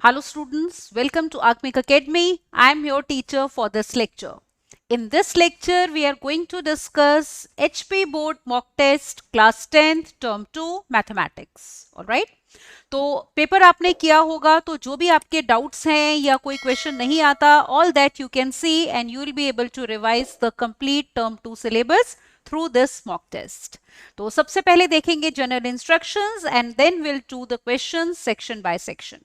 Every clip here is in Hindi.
Hello students, welcome to Acmic Academy. I am your teacher for this lecture. In this lecture, we are going to discuss HP Board Mock Test Class 10th Term 2 Mathematics. Alright? तो पेपर आपने किया होगा तो जो भी आपके डाउट्स हैं या कोई क्वेश्चन नहीं आता, all that you can see and you will be able to revise the complete Term 2 syllabus through this mock test. तो सबसे पहले देखेंगे general instructions and then we'll do the questions section by section.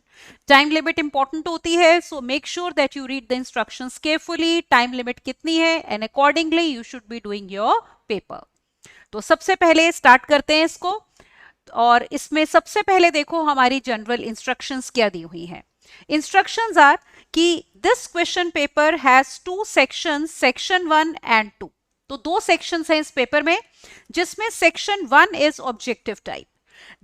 Time limit important होती है, so make sure that you read the instructions carefully. Time limit कितनी है and accordingly you should be doing your paper. तो सबसे पहले स्टार्ट करते हैं इसको. और इसमें सबसे पहले देखो हमारी जनरल इंस्ट्रक्शंस क्या दी हुई हैं. इंस्ट्रक्शंस आर कि this question paper has two sections, section 1 and 2. तो दो सेक्शंस हैं इस पेपर में, जिसमें section 1 is objective type.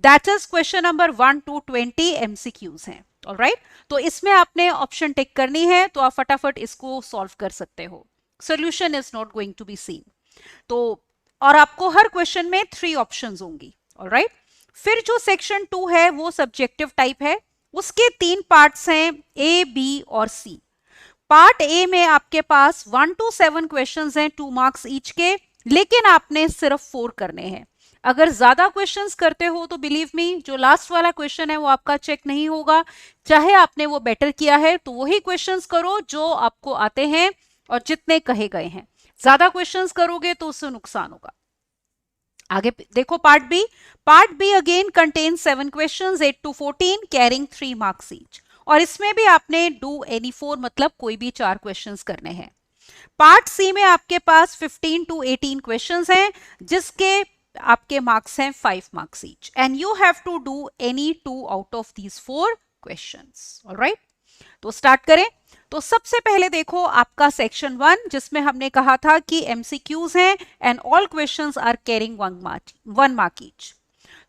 That is question number 1 to 20 MCQs हैं. ऑलराइट, तो इसमें आपने ऑप्शन टिक करनी है, तो आप फटाफट इसको सॉल्व कर सकते हो. Solution is not going to be seen. तो और आपको हर क्वेश्चन में 3 ऑप्शंस होंगी. ऑलराइट, फिर जो सेक्शन 2 है वो सब्जेक्टिव टाइप है. उसके 3 पार्ट्स हैं, ए, बी और सी. पार्ट ए में आपके पास 1 to 7 क्वेश्चंस हैं, 2 मार्क्स ईच के, लेकिन आपने सिर्फ 4 करने हैं. अगर ज्यादा क्वेश्चंस करते हो तो बिलीव मी, जो लास्ट वाला क्वेश्चन है वो आपका चेक नहीं होगा. चाहे आपने वो बेटर किया है तो वही क्वेश्चंस करो जो आपको आते हैं और जितने कहे गए हैं. ज्यादा क्वेश्चंस करोगे तो उससे नुकसान होगा. आगे देखो part B. Part B again contains 7 questions, 8 to 14 carrying 3 marks each. और इसमें भी आपने डू एनी 4 मतलब कोई भी 4 क्वेश्चंस करने हैं. पार्ट सी में आपके पास 15 to 18 क्वेश्चंस हैं, जिसके आपके मार्क्स हैं 5 marks each, and you have to do any 2 out of these 4 questions. Alright, तो स्टार्ट करें. तो सबसे पहले देखो आपका सेक्शन 1, जिसमें हमने कहा था कि एमसीक्यूज हैं and all questions are carrying 1 mark each.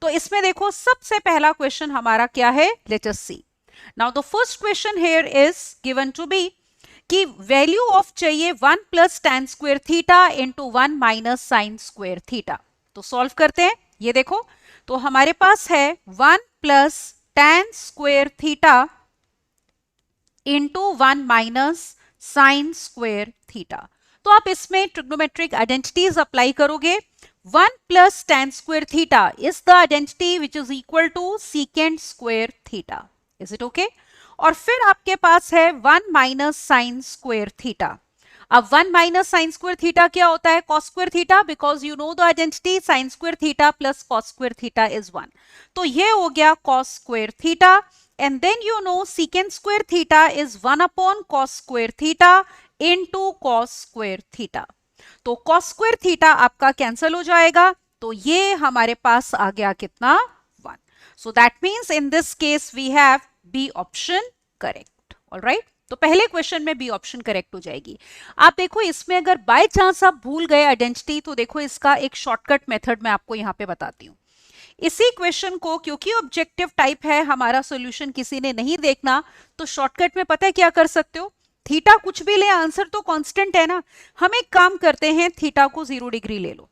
तो इसमें देखो सबसे पहला क्वेश्चन हमारा क्या है, let us see. Now the first question here is given to be कि वैल्यू ऑफ चाहिए 1 plus tan square theta into 1 minus sine square theta. तो सॉल्व करते हैं. ये देखो, तो हमारे पास है 1 plus tan square theta into 1 minus sine square theta. तो आप इसमें ट्रिग्नोमेट्रिक आइडेंटिटीज अप्लाई करोगे. 1 plus tan square theta is the identity which is equal to secant square theta. Is it okay? और फिर आपके पास है 1 माइनस साइन स्क्वायर थीटा. अब 1 माइनस साइन स्क्वायर थीटा क्या होता है, cos square theta, because you know the identity sine square theta plus cos square theta is 1. तो ये हो गया cos square theta. And then you know secant square theta is 1 upon cos square theta into cos square theta. तो कॉस स्क्वायर थीटा आपका कैंसिल हो जाएगा, तो ये हमारे पास आ गया कितना, 1. So that means in this case we have B option correct. Alright, तो पहले क्वेश्चन में बी ऑप्शन करेक्ट हो जाएगी. आप देखो इसमें अगर बाय चांस आप भूल गए आइडेंटिटी, तो देखो इसका एक शॉर्टकट मेथड मैं आपको यहां पे बताती हूँ. इसी क्वेश्चन को, क्योंकि ऑब्जेक्टिव टाइप है, हमारा सॉल्यूशन किसी ने नहीं देखना, तो शॉर्टकट में पता है क्या कर सकते हो, थीटा कुछ भी ले, आंसर तो कांस्टेंट है ना. हम एक काम करते हैं, थीटा को 0 डिग्री ले लो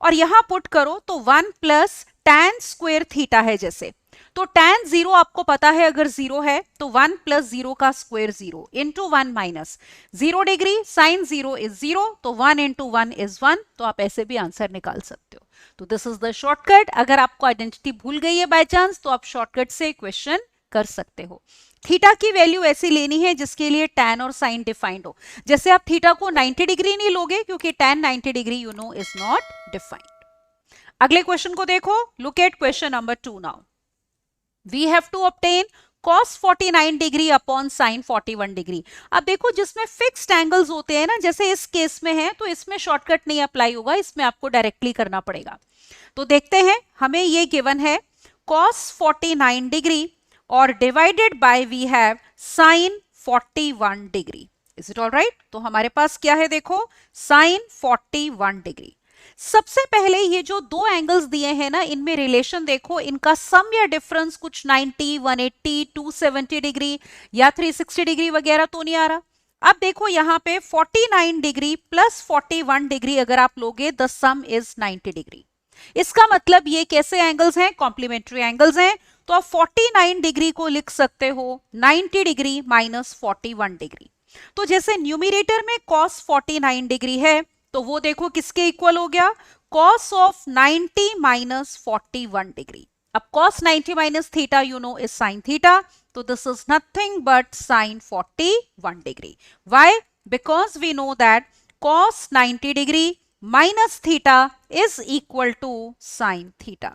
और यहां पुट करो, तो 1 प्लस tan स्क्वायर थीटा है जैसे, तो tan 0 आपको पता है अगर 0 है तो 1 प्लस 0 का square 0 into 1 minus 0 degree, sine 0 is 0, तो 1 इंटू 1 इज 1. तो आप ऐसे भी आंसर निकाल सकते हो. तो दिस इज द शॉर्टकट. अगर आपको आइडेंटिटी भूल गई है बाय चांस, तो आप शॉर्टकट से क्वेश्चन कर सकते हो. थीटा की वैल्यू ऐसी लेनी है जिसके लिए tan और साइन डिफाइंड हो. जैसे आप थीटा को 90 डिग्री नहीं लोगे, क्योंकि tan 90 degree you know is not defined. अगले क्वेश्चन को देखो. Look at question number 2 now. We have to obtain cos 49 degree upon sin 41 degree. अब देखो जिसमें फिक्स्ड एंगल्स होते हैं ना, जैसे इस केस में है, तो इसमें शॉर्टकट नहीं अप्लाई होगा, इसमें आपको डायरेक्टली करना पड़ेगा. तो देखते हैं, हमें ये गिवन है cos 49 डिग्री और divided by we have sin 41 degree. Is it alright? तो हमारे पास क्या है, देखो sin 41 डिग्री. सबसे पहले ये जो दो एंगल्स दिए हैं ना, इनमें रिलेशन देखो, इनका सम या डिफरेंस कुछ 90, 180, 270 डिग्री या 360 डिग्री वगैरह तो नहीं आ रहा. अब देखो यहाँ पे 49 डिग्री प्लस 41 डिग्री अगर आप लोगे, द सम इज 90 डिग्री. इसका मतलब ये कैसे एंगल्स हैं, कॉम्प्लीमेंट्री एंगल्स हैं. तो आप 49 डिग्री को लिख सकते हो 90 डिग्री माइनस 41 डिग्री। तो जैसे न्यूमिरेटर में cos 49 डिग्री है तो वो देखो किसके इक्वल हो गया, cos ऑफ 90 माइनस 41 डिग्री। अब cos 90 minus theta you know is sin theta, तो this is nothing but sin 41 degree. Why? Because we know that cos 90 degree minus theta is equal to sin theta.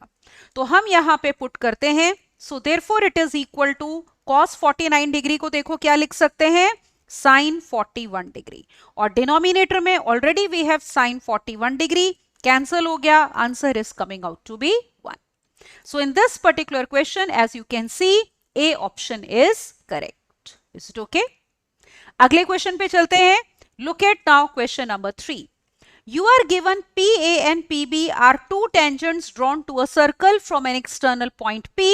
तो हम यहां पे पुट करते हैं, so therefore it is equal to cos 49 degree को देखो क्या लिख सकते हैं, sin 41 डिग्री, और डिनोमिनेटर में already we have sin 41 degree, cancel हो गया, answer is coming out to be 1। So in this particular question as you can see A option is correct. Is it okay? अगले क्वेश्चन पे चलते हैं। Look at now question number 3। You are given PA and PB are two tangents drawn to a circle from an external point P.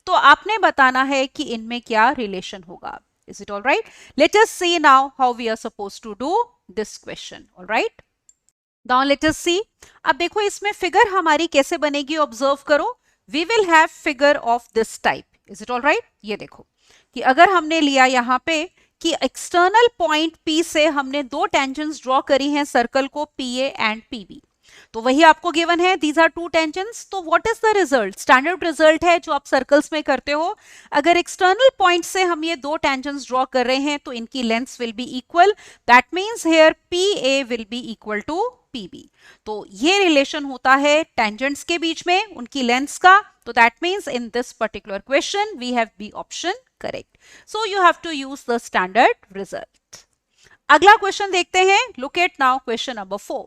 तो आपने बताना है कि इनमें क्या रिलेशन होगा। Is it all right? Let us see now how we are supposed to do this question. All right? Now let us see. अब देखो इसमें फिगर हमारी कैसे बनेगी, ऑब्जर्व करो। We will have figure of this type. Is it all right? ये देखो कि अगर हमने लिया यहाँ पे कि एक्सटर्नल पॉइंट P से हमने दो टेंजेंट्स ड्रॉ करी हैं सर्कल को PA एंड PB, तो वही आपको गिवन है, दीज आर टू टेंजेंट्स। तो what is the result? Standard result है जो आप सर्कल्स में करते हो। अगर एक्सटर्नल पॉइंट से हम ये दो टेंजेंट्स ड्रॉ कर रहे हैं तो इनकी lengths will be equal, that means here PA will be equal to PB। तो ये रिलेशन होता है टेंजेंट्स के बीच में, उनकी लेंथ्स का। तो that means in this particular question we have B option correct. So you have to use the standard result. अगला क्वेश्चन देखते हैं। Look at now question number 4।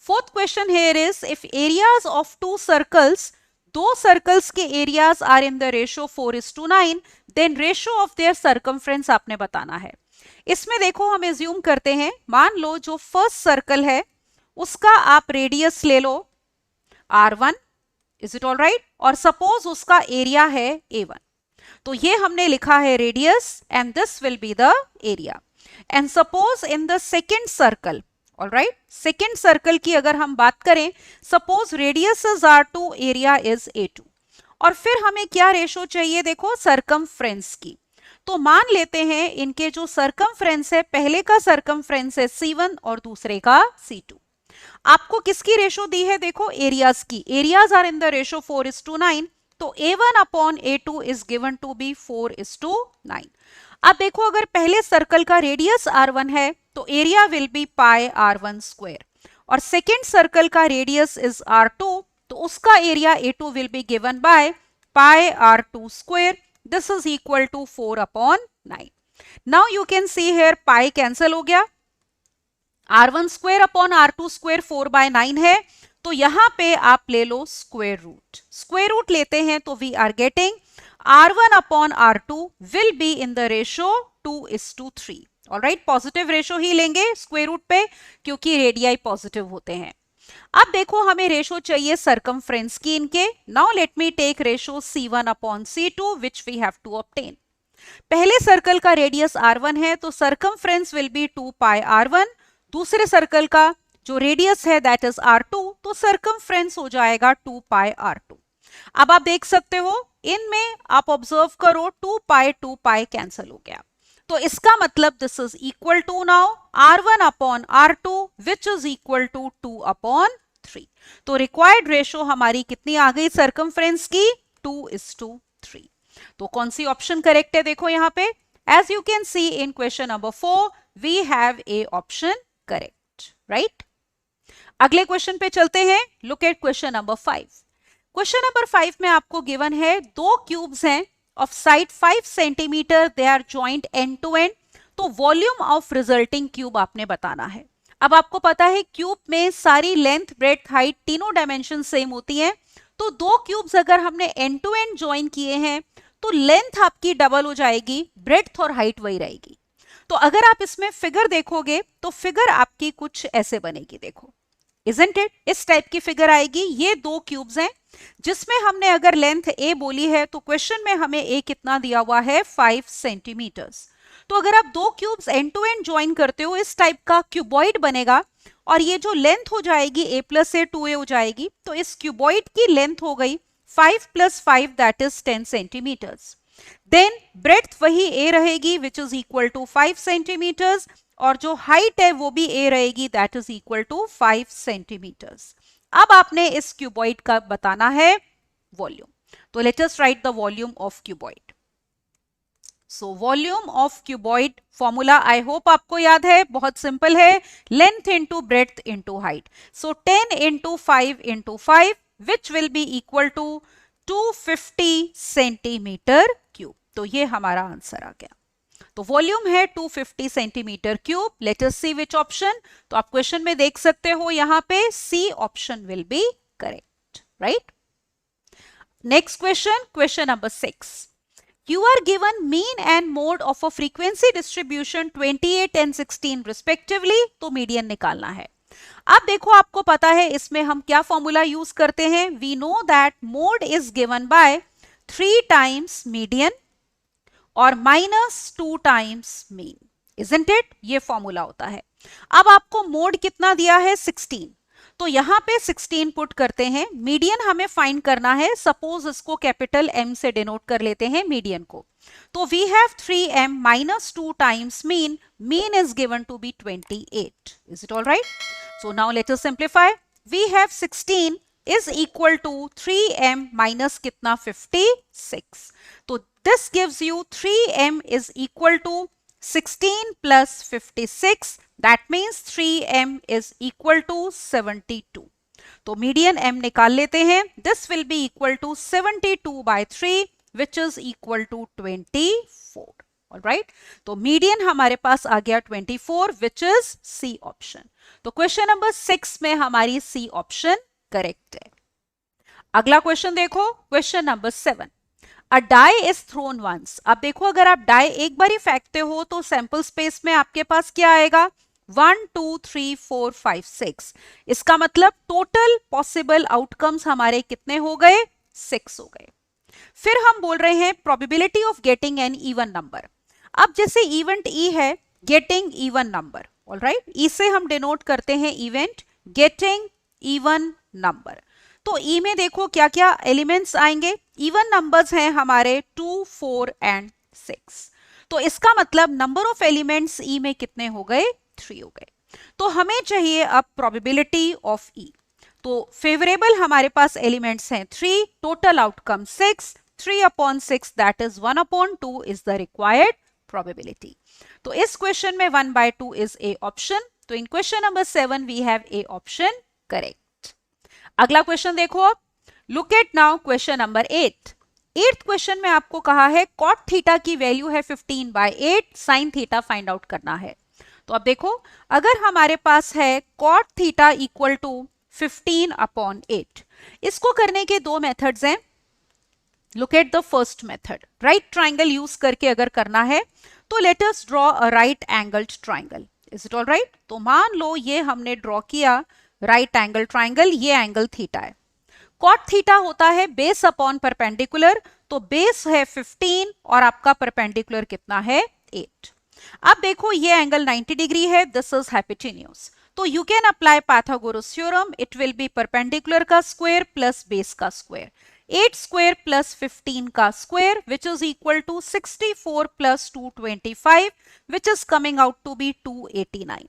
Fourth question here is if areas of two circles, दो सर्कल्स के areas are in the ratio 4:9, then ratio of their circumference आपने बताना है। इसमें देखो हम एज्यूम करते हैं, मान लो जो फर्स्ट सर्कल है उसका आप रेडियस ले लो R1, is it all right, और सपोज उसका एरिया है A1। तो ये हमने लिखा है radius and this will be the area. And suppose in the second circle, all right, second circle की अगर हम बात करें, suppose radius is R2, area is A2, और फिर हमें क्या रेशो चाहिए, देखो सरकमफ्रेंस की। तो मान लेते हैं इनके जो सरकमफ्रेंस है, पहले का सरकमफ्रेंस है C1 और दूसरे का C2। आपको किसकी रेशो दी है, देखो एरियाज की। Areas are in the ratio 4:9, तो A1 upon A2 is given to be 4:9। अब देखो अगर पहले सर्कल का रेडियस R1 है तो area will be pi R1 square, और सेकेंड सर्कल का रेडियस इज R2, तो उसका area A2 will be given by pi R2 square. This is equal to 4/9। Now you can see here pi cancel हो गया, R1 square upon R2 square 4/9 है, तो यहां पे आप ले लो स्क्वायर रूट। स्क्वायर रूट लेते हैं तो we are getting R1 upon R2 will be in the ratio 2:3। Alright, positive ratio ही लेंगे स्क्वायर रूट पे क्योंकि रेडियाई पॉजिटिव होते हैं। अब देखो हमें रेशो चाहिए सरकमफ्रेंस की इनके। Now let me take ratio C1 upon C2 which we have to obtain. पहले सर्कल का रेडियस R1 है तो circumference will be 2 pi R1, दूसरे सर्कल का जो रेडियस है दैट इज R2, तो सरकमफ्रेंस हो जाएगा 2 पाई R2। अब आप देख सकते हो इनमें आप ऑब्जर्व करो 2 पाई कैंसिल हो गया, तो इसका मतलब this is equal to now R1 upon R2 which is equal to 2/3। तो रिक्वायर्ड रेशो हमारी कितनी आ गई सरकमफ्रेंस की, 2:3। तो कौन सी ऑप्शन करेक्ट है, देखो यहाँ पे as you can see in question number 4 we have A option correct, right. अगले क्वेश्चन पे चलते हैं। Look at question number 5। Question number 5 में आपको गिवन है दो क्यूब्स हैं of side 5 centimeter, they are joint end to end. तो वॉल्यूम ऑफ रिजल्टिंग क्यूब आपने बताना है। अब आपको पता है क्यूब में सारी लेंथ, ब्रेड्थ, हाइट तीनों डायमेंशन सेम होती हैं, तो दो क्यूब्स अगर हमने एंड टू एंड ज्वाइन किए हैं तो लेंथ आपकी डबल हो जाएगी, ब्रेड्थ और हाइट वही रहेगी। तो अगर आप इसमें फिगर देखोगे तो फिगर आपकी कुछ ऐसे बनेगी, देखो Isn't it? इस टाइप की फिगर आएगी। ये दो क्यूब्स हैं जिसमें हमने अगर लेंथ A बोली है तो क्वेश्चन में हमें A कितना दिया हुआ है, 5 सेंटीमीटर्स। तो अगर आप दो cubes end to end join करते हो इस टाइप का क्यूबॉइड बनेगा, और ये जो लेंथ हो जाएगी A + A 2A हो जाएगी, तो इस क्यूबॉइड की लेंथ हो गई 5 plus 5 that is 10 centimeters. Then breadth वही a रहेगी which is equal to 5 centimeters और जो height है वो भी a रहेगी that is equal to 5 centimeters. अब आपने इस cuboid का बताना है volume. तो let us write the volume of cuboid. So volume of cuboid formula I hope आपको याद है, बहुत simple है, length into breadth into height. So 10 into 5 into 5 which will be equal to 250 centimeter cube. तो ये हमारा आंसर आ गया. तो वॉल्यूम है 250 centimeter cube. Let us see which option. तो आप क्वेश्चन में देख सकते हो यहां पे C option will be correct, right. Next question, question number 6. You are given mean and mode of a frequency distribution 28 and 16 respectively. तो मीडियन निकालना है. अब देखो आपको पता है इसमें हम क्या फॉर्मूला यूज करते हैं. We know that mode is given by 3 times median और -2 times mean, isn't it? ये फॉर्मूला होता है. अब आपको मोड कितना दिया है 16. तो यहां पे 16 पुट करते हैं. मीडियन हमें फाइंड करना है. सपोज इसको कैपिटल M से डिनोट कर लेते हैं मीडियन को. तो we have 3m -2 times mean. Mean is given to be 28. Is it all right? So now let us simplify. We have 16 is equal to 3m minus कितना 56. तो this gives you 3m is equal to 16 plus 56. That means 3m is equal to 72. तो मीडियन m निकाल लेते हैं. This will be equal to 72 by 3 which is equal to 24. Alright? तो मीडियन हमारे पास आ गया 24 which is C option. तो क्वेश्चन नंबर 6 में हमारी C option करेक्ट है. अगला क्वेश्चन देखो, question number 7. A die is thrown once. अब देखो अगर आप डाई एक बार ही फेंकते हो तो सैंपल स्पेस में आपके पास क्या आएगा 1 2 3 4 5 6. इसका मतलब टोटल पॉसिबल आउटकम्स हमारे कितने हो गए 6 हो गए. फिर हम बोल रहे हैं probability of getting an even number. अब जैसे इवेंट ई है गेटिंग इवन नंबर, ऑलराइट. ई से हम डिनोट करते हैं इवेंट गेटिंग इवन नंबर. तो ई में देखो क्या क्या एलिमेंट्स आएंगे. इवन नंबर्स हैं हमारे 2 4 एंड 6. तो इसका मतलब नंबर ऑफ एलिमेंट्स ई में कितने हो गए 3 हो गए. तो हमें चाहिए अब प्रोबेबिलिटी ऑफ ई. तो फेवरेबल हमारे पास एलिमेंट्स हैं 3, total outcome 6, 3/6 that is 1/2 is the required probability. तो इस क्वेश्चन में 1/2 इज ए ऑप्शन. तो in question number 7 we have A option correct. अगला क्वेश्चन देखो आप. Look at now question number 8. 8th question में आपको कहा है कॉट थीटा की वैल्यू है 15/8, साइन थीटा फाइंड आउट करना है. तो अब देखो अगर हमारे पास है कॉट थीटा इक्वल टू 15/8, इसको करने के दो मेथड्स हैं. Look at the first method. Right triangle use करके अगर करना है तो let us draw a right angled triangle. Is it all right? तो मान लो ये हमने ड्रॉ किया राइट एंगल ट्राइंगल. ये एंगल थीटा है. कॉट थीटा होता है बेस अपॉन परपेंडिकुलर. तो बेस है 15 और आपका परपेंडिकुलर कितना है 8. अब देखो ये एंगल 90 डिग्री है. This is hypotenuse. तो you can apply Pythagoras theorem. It will be perpendicular का स्क्वायर प्लस बेस का स्क्वायर. 8 स्क्वायर प्लस 15 का square which is equal to 64 plus 225 which is coming out to be 289.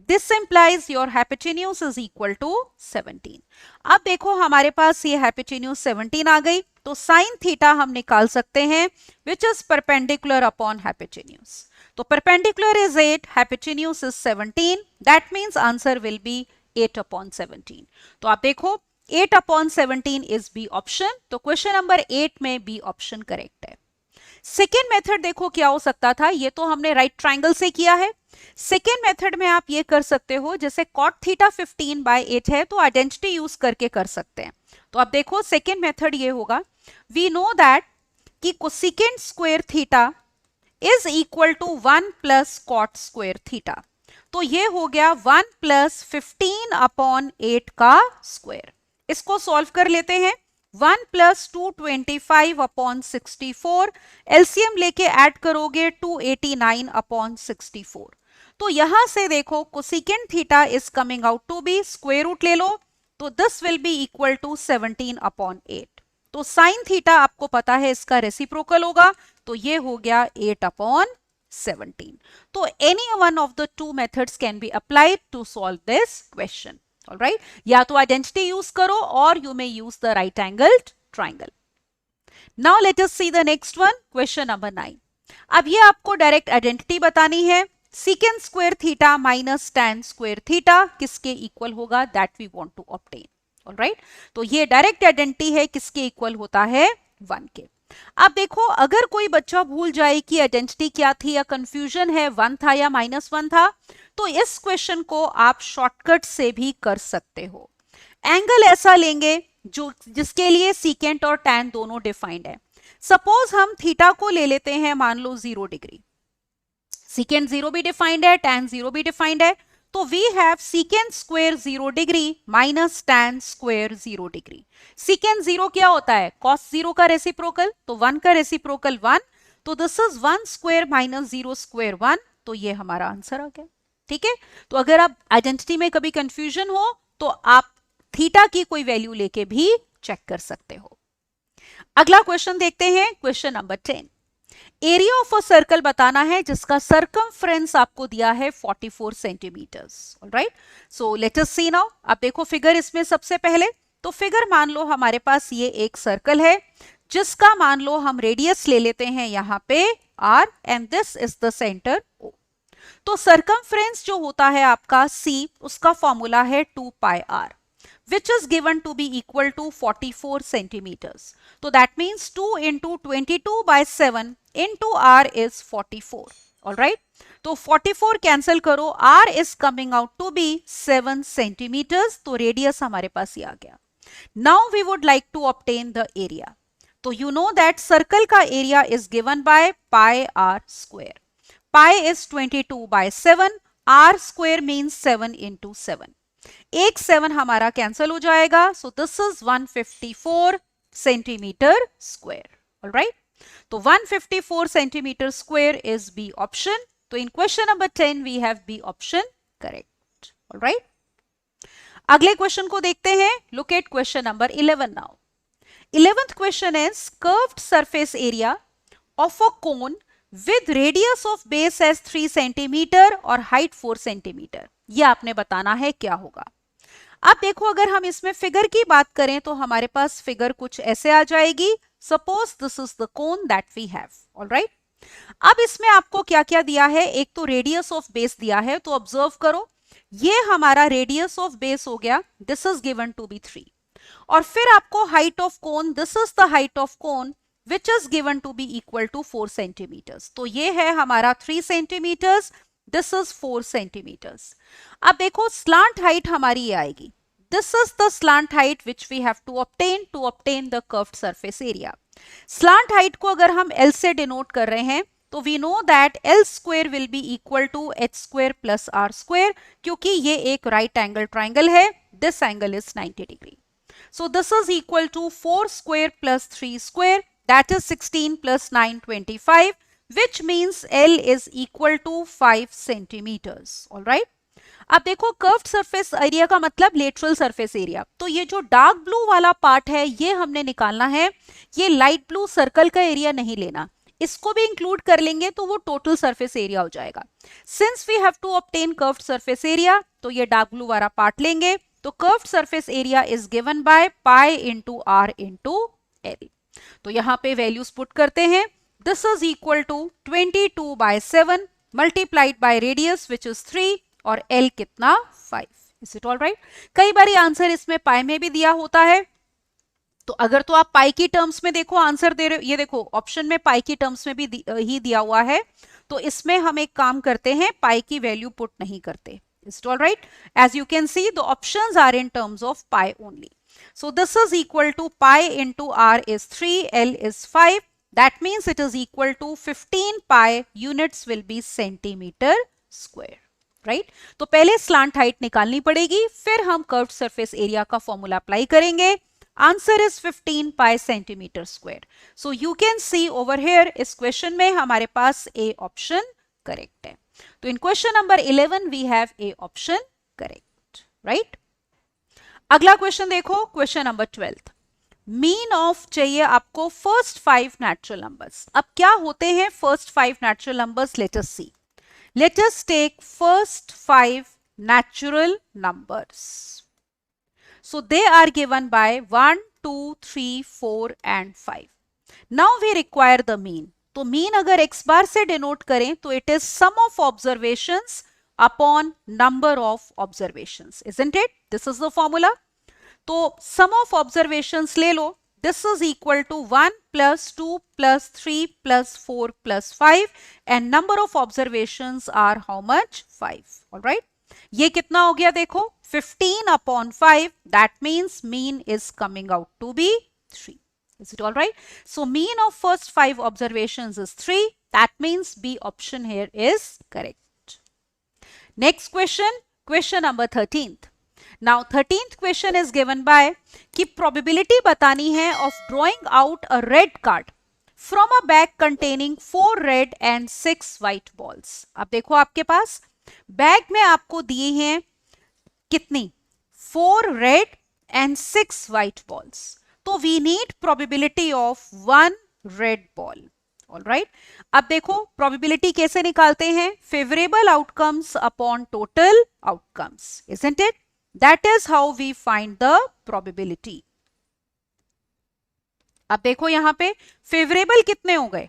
This implies your hypotenuse is equal to 17. अब देखो हमारे पास ये hypotenuse 17 आ गई. तो sin थीटा हम निकाल सकते हैं which is perpendicular upon hypotenuse. तो perpendicular is 8, hypotenuse is 17. That means answer will be 8/17. तो आप देखो 8/17 is B option. तो क्वेश्चन नंबर 8 में B ऑप्शन करेक्ट है. सेकेंड मेथड देखो क्या हो सकता था. ये तो हमने राइट ट्राइंगल से किया है. सेकेंड मेथड में आप ये कर सकते हो जैसे कॉट थीटा 15/8 है तो आइडेंटिटी यूज करके कर सकते हैं. तो अब देखो सेकेंड मेथड ये होगा. वी नो दैट कि cosecant square theta is equal to 1 plus cot square theta. तो ये हो गया 1 प्लस 15/8 का स्क्वायर. इसको सॉल्व कर लेते हैं. 1 प्लस 225/64. एलसीएम लेके ऐड करोगे 289/64. तो यहां से देखो cosecant theta is coming out to be square root ले लो. तो this will be equal to 17/8. तो साइन थीटा आपको पता है इसका रेसिप्रोकल होगा, तो ये हो गया 8/17। तो any one of the two methods can be applied to solve this question. Alright, या तो आइडेंटिटी यूज करो और you may use the right angled triangle. Now let us see the next one, question number 9। अब ये आपको डायरेक्ट आइडेंटिटी बतानी है। Secant square theta minus tan square theta किसके इक्वल होगा, that we want to obtain. Alright, तो ये डायरेक्ट आइडेंटिटी है, किसके इक्वल होता है, 1 के। अब देखो, अगर कोई बच्चा भूल जाए कि आइडेंटिटी क्या थी या कंफ्यूजन है 1 था या -1 था, तो इस क्वेश्चन को आप शॉर्टकट से भी कर सकते हो। एंगल ऐसा लेंगे जो जिसके लिए सीकेंट और टैन दोनों डिफाइंड है। सपोज हम थीटा को ले लेते हैं, मान लो 0 डिग्री। सीकेंट 0 भी डिफाइंड है, टैन 0 भी डिफाइंड है, तो we have secant square 0 degree minus tan square 0 degree. Secant 0 क्या होता है, कॉस 0 का रेसिप्रोकल, तो 1 का रेसिप्रोकल 1, तो this is 1 square minus 0 square 1, तो ये हमारा आंसर आ गया। ठीक है, तो अगर आप आइडेंटिटी में कभी कंफ्यूजन हो तो आप थीटा की कोई वैल्यू लेके भी चेक कर सकते हो। अगला क्वेश्चन देखते हैं, question number 10। Area of a circle बताना है जिसका सरकमफ्रेंस आपको दिया है 44 centimetres. Alright, so let us see now. अब देखो फिगर, इसमें सबसे पहले तो फिगर मान लो हमारे पास ये एक सर्कल है जिसका मान लो हम रेडियस ले लेते हैं यहां पे r and this is the centre O। तो सरकमफ्रेंस जो होता है आपका c, उसका फॉर्मूला है 2 पाई r, which is given to be equal to 44 centimeters. So that means 2 into 22 by 7 into r is 44. Alright. तो 44 कैंसिल करो, r is coming out to be 7 centimeters. तो रेडियस हमारे पास ये आ गया। Now we would like to obtain the area. तो you know that circle का area is given by pi r square. Pi is 22 by 7. r square means 7 into 7. एक 7 हमारा कैंसिल हो जाएगा, so this is 154 centimetre square. Alright, तो 154 centimetre square is B option. तो in question number 10 we have B option correct. Alright, अगले क्वेश्चन को देखते हैं। Look at question number 11 now. 11th question is curved surface area of a cone with radius of base as 3 centimetre और हाइट 4 सेंटीमीटर। ये आपने बताना है क्या होगा। अब देखो, अगर हम इसमें फिगर की बात करें तो हमारे पास फिगर कुछ ऐसे आ जाएगी। Suppose this is the cone that we have. Alright, अब इसमें आपको क्या क्या दिया है, एक तो रेडियस ऑफ बेस दिया है, तो ऑब्जर्व करो, ये हमारा रेडियस ऑफ बेस हो गया, this is given to be 3। और फिर आपको height of cone, this is the height of cone which is given to be equal to 4 centimeters. तो ये है हमारा 3 centimeters, this is 4 centimeters. अब देखो slant height हमारी ये आएगी, this is the slant height which we have to obtain the curved surface area. Slant height को अगर हम L से denote कर रहे हैं तो we know that L square will be equal to h square plus r square, क्योंकि ये एक right angle triangle है, this angle is 90 degree. So this is equal to 4 square plus 3 square, that is 16 plus 9 25, which means L is equal to 5 centimeters. all right, अब देखो कर्व्ड सरफेस एरिया का मतलब लेटरल सरफेस एरिया, तो ये जो डार्क ब्लू वाला पार्ट है ये हमने निकालना है। ये लाइट ब्लू सर्कल का एरिया नहीं लेना, इसको भी इंक्लूड कर लेंगे तो वो टोटल सरफेस एरिया हो जाएगा। Since we have to obtain curved surface area, तो ये डार्क ब्लू वाला पार्ट लेंगे, तो curved surface area is given by pi into r into l. तो यहां पे वैल्यूज पुट करते हैं, this is equal to 22 by 7 multiplied by radius which is 3 और L कितना 5। Is it all right? कई बार आंसर इसमें पाई में भी दिया होता है, तो अगर तो आप पाई की टर्म्स में देखो आंसर दे रहे हो, ये देखो ऑप्शन में पाई की टर्म्स में भी ही दिया हुआ है, तो इसमें हम एक काम करते हैं, पाई की वैल्यू पुट नहीं करते। Is it all right? As you can see the options are in terms of pi only. So this is equal to pi into r is 3, L is 5. That means it is equal to 15 pi, units will be centimeter square. Right? तो पहले slant height निकालनी पड़ेगी, फिर हम curved surface area का formula apply करेंगे। Answer is 15 pi centimeter square. So you can see over here इस question में हमारे पास A option correct है। तो in question number 11 we have A option correct. Right? अगला क्वेश्चन देखो, क्वेश्चन नंबर 12। मीन ऑफ चाहिए आपको फर्स्ट 5 नेचुरल नंबर्स। अब क्या होते हैं first 5 natural numbers, let us see. Let us take first 5 natural numbers. So they are given by 1, 2, 3, 4 and 5. Now we require the mean. तो mean अगर x bar से denote करें तो it is sum of observations upon number of observations, isn't it? This is the formula. तो sum of observations ले लो. This is equal to 1 plus 2 plus 3 plus 4 plus 5 and number of observations are how much? 5. Alright. ये कितना हो गया देखो 15 upon 5, that means mean is coming out to be 3. Is it alright? So mean of first 5 observations is 3. That means B option here is correct. Next question, question number 13th. Now 13th question is given by कि probability बतानी है of drawing out a red card from a bag containing 4 red and 6 white balls. अब देखो आपके पास बैग में आपको दिए हैं कितनी 4 red and 6 white balls. तो we need probability of 1 red ball. Alright. अब देखो probability कैसे निकालते हैं, favorable outcomes upon total outcomes, isn't it? That is how we find the probability. अब देखो यहां पे फेवरेबल कितने हो गए,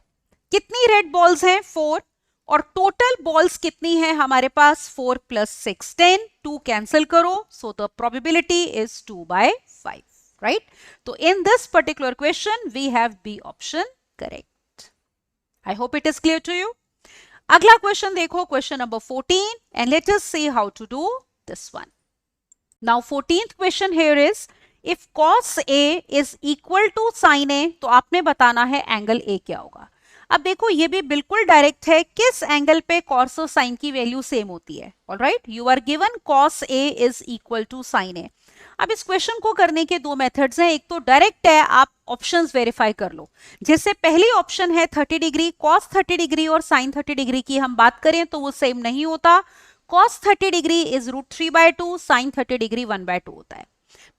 कितनी रेड बॉल्स हैं 4 और टोटल बॉल्स कितनी है हमारे पास 4 plus 6 10, 2 कैंसिल करो, so the probability is 2/5, right? तो in this particular question we have B option correct. I hope it is clear to you. अगला क्वेश्चन देखो, question number 14 and let us see how to do this one. Now 14th question here is if cos A is equal to sin A, तो आपने बताना है एंगल A क्या होगा। अब देखो ये भी बिल्कुल डायरेक्ट है, किस एंगल पे cos और sin की वैल्यू सेम होती है। Alright, you are given cos A is equal to sin A। अब इस क्वेश्चन को करने के दो मेथड्स हैं, एक तो डायरेक्ट है, आप ऑप्शंस वेरीफाई कर लो। जैसे पहली ऑप्शन है 30 डिग्री, cos 30 डिग्री और sin 30 डिग्री की हम बात करें तो वो सेम नहीं होता। cos 30 degree is √3/2, sin 30 degree 1/2 होता है।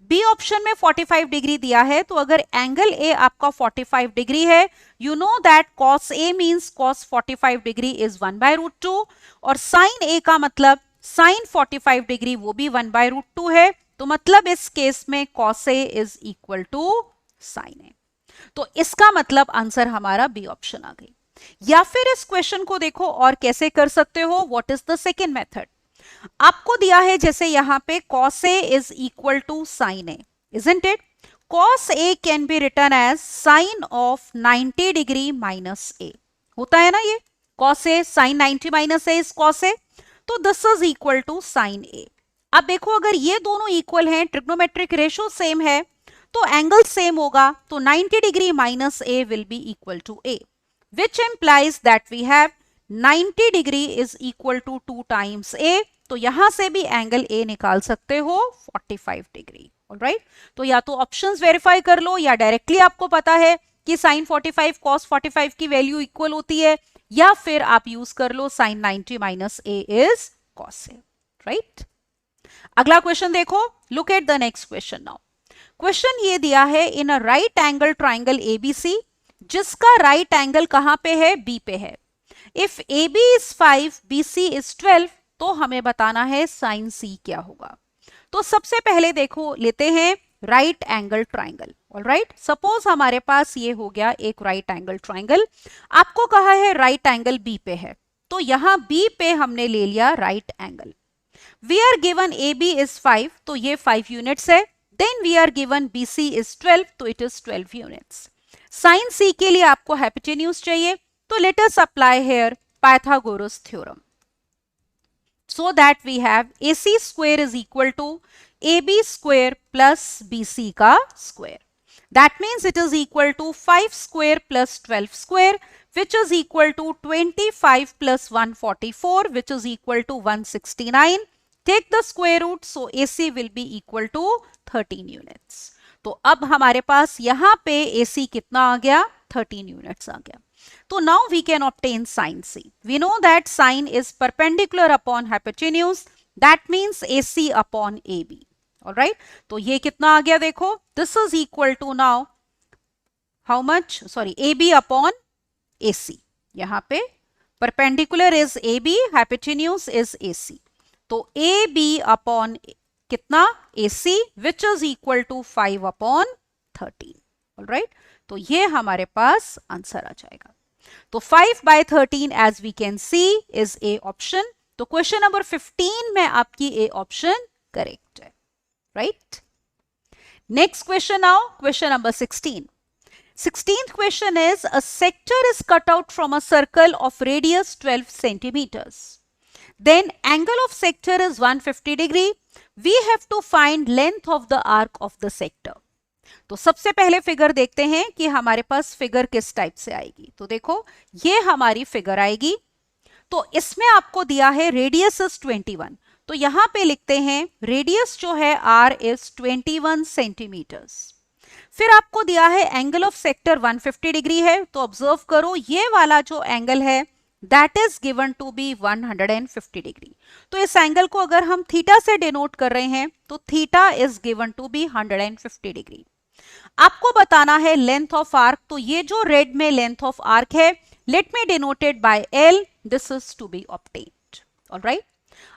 बी ऑप्शन में 45 डिग्री दिया है, तो अगर एंगल ए आपका 45 डिग्री है, you know that cos A means cos 45 degree is 1/√2 और sin A का मतलब sin 45 डिग्री वो भी 1/√2 है, तो मतलब इस केस में cos A is equal to sin A। तो इसका मतलब आंसर हमारा बी ऑप्शन आ गई। या फिर इस क्वेश्चन को देखो और कैसे कर सकते हो, what is the second method. आपको दिया है जैसे यहां पे cos A is equal to sin A, isn't it? cos A can be written as sin of 90 degree minus A, होता है ना ये cos A sin 90 minus A is cos A, तो this is equal to sin A। अब देखो अगर ये दोनों इक्वल हैं, ट्रिग्नोमेट्रिक रेशियो सेम है, तो एंगल सेम होगा, तो 90 degree minus A will be equal to A, which implies that we have 90 degree is equal to 2 times A, तो यहां से भी एंगल A निकाल सकते हो 45 डिग्री। ऑलराइट, तो या तो ऑप्शंस वेरीफाई कर लो या डायरेक्टली आपको पता है कि sin 45 cos 45 की वैल्यू इक्वल होती है, या फिर आप यूज कर लो sin 90 minus A is cos A, right. अगला क्वेश्चन देखो, look at the next question now. Question ये दिया है in a right angle triangle ABC, जिसका राइट एंगल कहां पे है, बी पे है। If AB is 5, BC is 12, तो हमें बताना है साइन C क्या होगा। तो सबसे पहले देखो लेते हैं right angle triangle. Alright, suppose हमारे पास ये हो गया एक राइट एंगल ट्राइंगल, आपको कहा है राइट एंगल B पे है, तो यहां B पे हमने ले लिया right angle. We are given AB is 5, तो ये 5 यूनिट्स है। Then we are given BC is 12, तो it is 12 units. Sine C के लिए आपको हाइपोटेन्यूज चाहिए, तो let us apply here Pythagoras theorem, so that we have AC square is equal to AB square plus BC का square. That means it is equal to 5 square plus 12 square, which is equal to 25 plus 144, which is equal to 169. Take the square root, so AC will be equal to 13 units. तो अब हमारे पास यहां पे AC कितना आ गया, 13 यूनिट्स आ गया। तो now we can obtain sin C. We know that sin is perpendicular upon hypotenuse, that means AC upon AB. Alright, तो ये कितना आ गया देखो, this is equal to now how much, sorry A B upon A C, यहां पे perpendicular is A B, hypotenuse is A C, तो ए बी अपॉन कितना A C which is equal to 5 upon 13, alright, तो ये हमारे पास आंसर आ जाएगा। तो 5/13 as we can see is A option, तो क्वेश्चन नंबर 15 में आपकी ए ऑप्शन करेक्ट है, right. Next question now, question number 16. 16th question is, a sector is cut out from a circle of radius 12 centimeters. Then angle of sector is 150 degree. We have to find length of the arc of the sector. तो सबसे पहले फिगर देखते हैं कि हमारे पास फिगर किस टाइप से आएगी। तो देखो ये हमारी फिगर आएगी, तो इसमें आपको दिया है रेडियस इज 21, तो यहां पे लिखते हैं रेडियस जो है r इज 21 सेंटीमीटर्स। फिर आपको दिया है एंगल ऑफ सेक्टर 150 डिग्री है, तो ऑब्जर्व करो ये वाला जो एंगल है that is given to be 150 degree. तो इस एंगल को अगर हम थीटा से डिनोट कर रहे हैं तो theta is given to be 150 degree. आपको बताना है लेंथ ऑफ आर्क, तो ये जो रेड में लेंथ ऑफ आर्क है let me denoted by l, this is to be obtained, alright.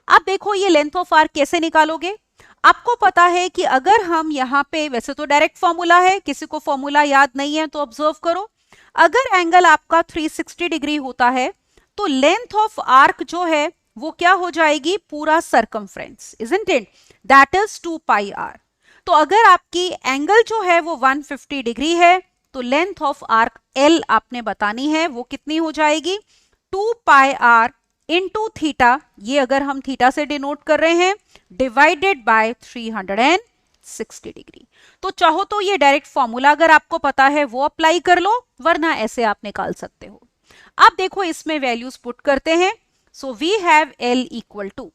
अब देखो ये लेंथ ऑफ आर्क कैसे निकालोगे, आपको पता है कि अगर हम यहाँ पे, वैसे तो डायरेक्ट फॉर्मूला है, किसी को फॉर्मूला याद नहीं है तो ऑब्जर्व करो, अगर एंगल आपका 360 डिग्री होता है तो लेंथ ऑफ आर्क जो है वो क्या हो जाएगी, पूरा circumference, isn't it, that is 2 pi r. तो अगर आपकी एंगल जो है वो 150 डिग्री है तो लेंथ ऑफ आर्क एल आपने बतानी है, वो कितनी हो जाएगी 2 पाई आर इंटू थीटा, ये अगर हम थीटा से डिनोट कर रहे हैं, डिवाइडेड बाय 360 डिग्री। तो चाहो तो ये डायरेक्ट फॉर्मूला अगर आपको पता है वो अप्लाई कर लो, वरना ऐसे आप निकाल सकते हो। अब देखो इसमें वैल्यूज पुट करते हैं, so we have l equal to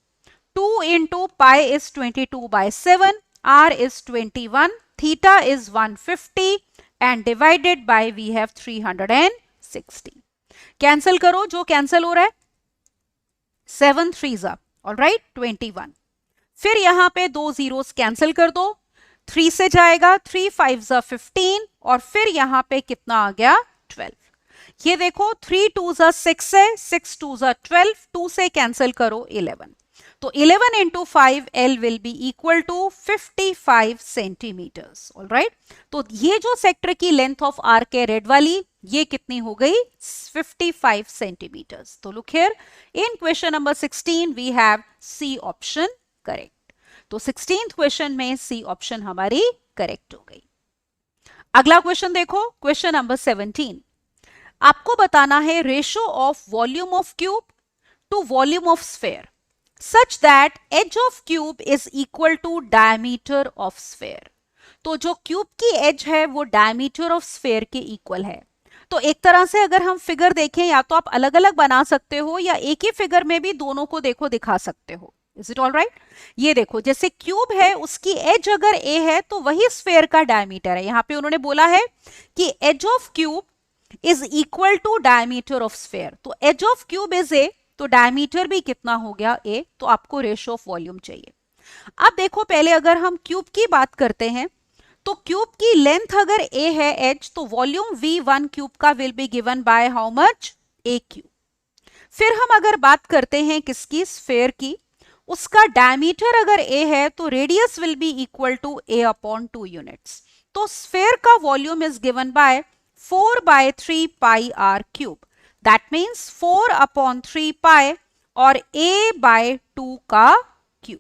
2 into pi is 22/7, r is 21, theta is 150 and divided by we have 360. Cancel करो, जो कैंसिल हो रहा है 7 3s, ऑलराइट 21। फिर यहां पे दो जीरोस कैंसिल कर दो, 3 से जाएगा, 3 5s 15 और फिर यहां पे कितना आ गया 12। ये देखो 3 2s 6 है, 6 2s 12, 2 से कैंसिल करो 11, तो 11 into 5 L will be equal to 55 centimetres, alright. तो ये जो सेक्टर की लेंथ ऑफ आर्क है रेड वाली, ये कितनी हो गई 55 सेंटीमीटर्स। तो look here, in question number 16 we have C option correct. तो 16th क्वेश्चन में सी ऑप्शन हमारी करेक्ट हो गई। अगला क्वेश्चन देखो, क्वेश्चन नंबर 17, आपको बताना है ratio of volume of cube two volume of sphere such that edge of cube is equal to diameter of sphere। तो जो क्यूब की एज है वो डायमीटर ऑफ स्फेयर के इक्वल है। तो एक तरह से अगर हम फिगर देखें, या तो आप अलग अलग बना सकते हो या एक ही फिगर में भी दोनों को देखो दिखा सकते हो, इज इट ऑल राइट। ये देखो जैसे क्यूब है उसकी एज अगर ए है तो वही स्फेयर का डायमीटर है। यहाँ पे उन्होंने बोला है कि edge of cube is equal to diameter of sphere, तो edge of cube is A, तो डायमीटर भी कितना हो गया ए, तो आपको रेशियो ऑफ वॉल्यूम चाहिए। अब देखो पहले अगर हम क्यूब की बात करते हैं तो क्यूब की लेंथ अगर ए है एच, तो वॉल्यूम V1 क्यूब का will be given by how much A cube. फिर हम अगर बात करते हैं किसकी, स्फेयर की, उसका डायमीटर अगर ए है तो radius will be equal to a upon 2 units. तो स्फेयर का volume is given by 4/3 pi r cube, that means 4 upon 3 pi और a/2 का क्यूब।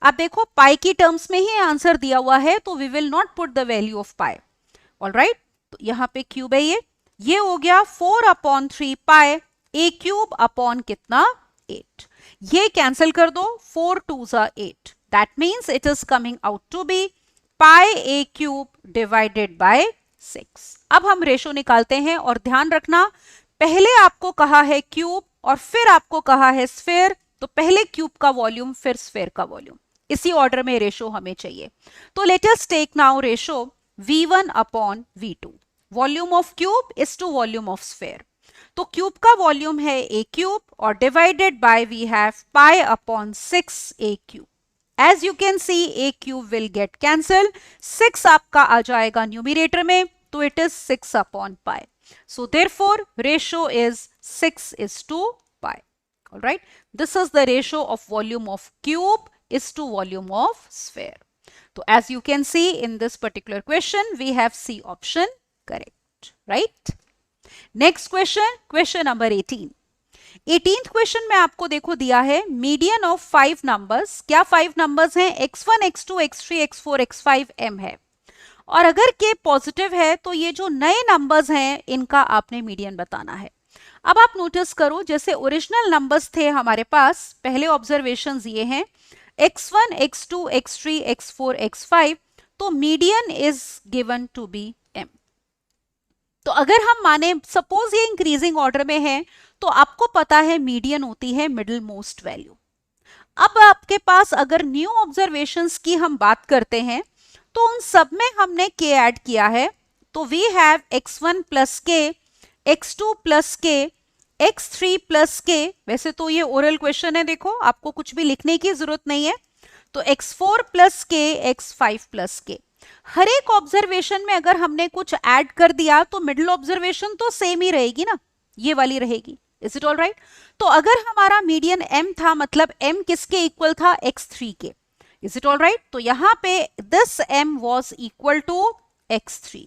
अब देखो पाई की टर्म्स में ही आंसर दिया हुआ है, तो we will not put the value of pi, alright. तो यहाँ पे क्यूब है, ये हो गया 4 upon 3 pi a cube upon कितना 8, ये कैंसिल कर दो, 4 2s 8, that means it is coming out to be pi a cube divided by 6। अब हम रेशो निकालते हैं, और ध्यान रखना पहले आपको कहा है क्यूब और फिर आपको कहा है स्फेयर, तो पहले क्यूब का वॉल्यूम फिर स्फेयर का वॉल्यूम, इसी ऑर्डर में रेशो हमें चाहिए। तो let us take now ratio V1 upon V2, volume of cube is to volume of sphere. तो क्यूब का वॉल्यूम है ए क्यूब और divided by we have pi upon 6 a cube. As you can see, a cube will get cancelled. 6 आपका आ जाएगा न्यूमिरेटर में, तो it is 6 upon pi. So therefore, ratio is 6 is to pi. All right. This is the ratio of volume of cube is to volume of sphere. So as you can see in this particular question, we have C option correct, right? Next question, question number 18. 18th question में आपको देखो दिया है मीडियन ऑफ 5 नंबर्स. क्या 5 नंबर्स हैं? x1, x2, x3, x4, x5, m है. और अगर k पॉजिटिव है तो ये जो नए नंबर्स हैं इनका आपने मीडियन बताना है. अब आप नोटिस करो, जैसे ओरिजिनल नंबर्स थे हमारे पास, पहले ऑब्जर्वेशंस ये हैं x1, x2, x3, x4, x5, तो median is given to be m. तो अगर हम माने सपोज ये इंक्रीजिंग ऑर्डर में है, तो आपको पता है मीडियन होती है मिडिल मोस्ट वैल्यू. अब आपके पास अगर न्यू ऑब्जर्वेशंस की हम बात करते हैं तो उन सब में हमने k ऐड किया है. तो we have x1 plus k, x2 plus k, x3 plus k. वैसे तो ये ओरल क्वेश्चन है, देखो आपको कुछ भी लिखने की जरूरत नहीं है. तो x4 plus k, x5 plus k. हर एक ऑब्जर्वेशन में अगर हमने कुछ ऐड कर दिया तो मिडिल ऑब्जर्वेशन तो सेम ही रहेगी ना, ये वाली रहेगी. Is it all right? तो अगर हमारा मीडियन m था, मतलब m किसके इक्वल था? x3 के. Is it all right? तो यहां पे this m was equal to x3.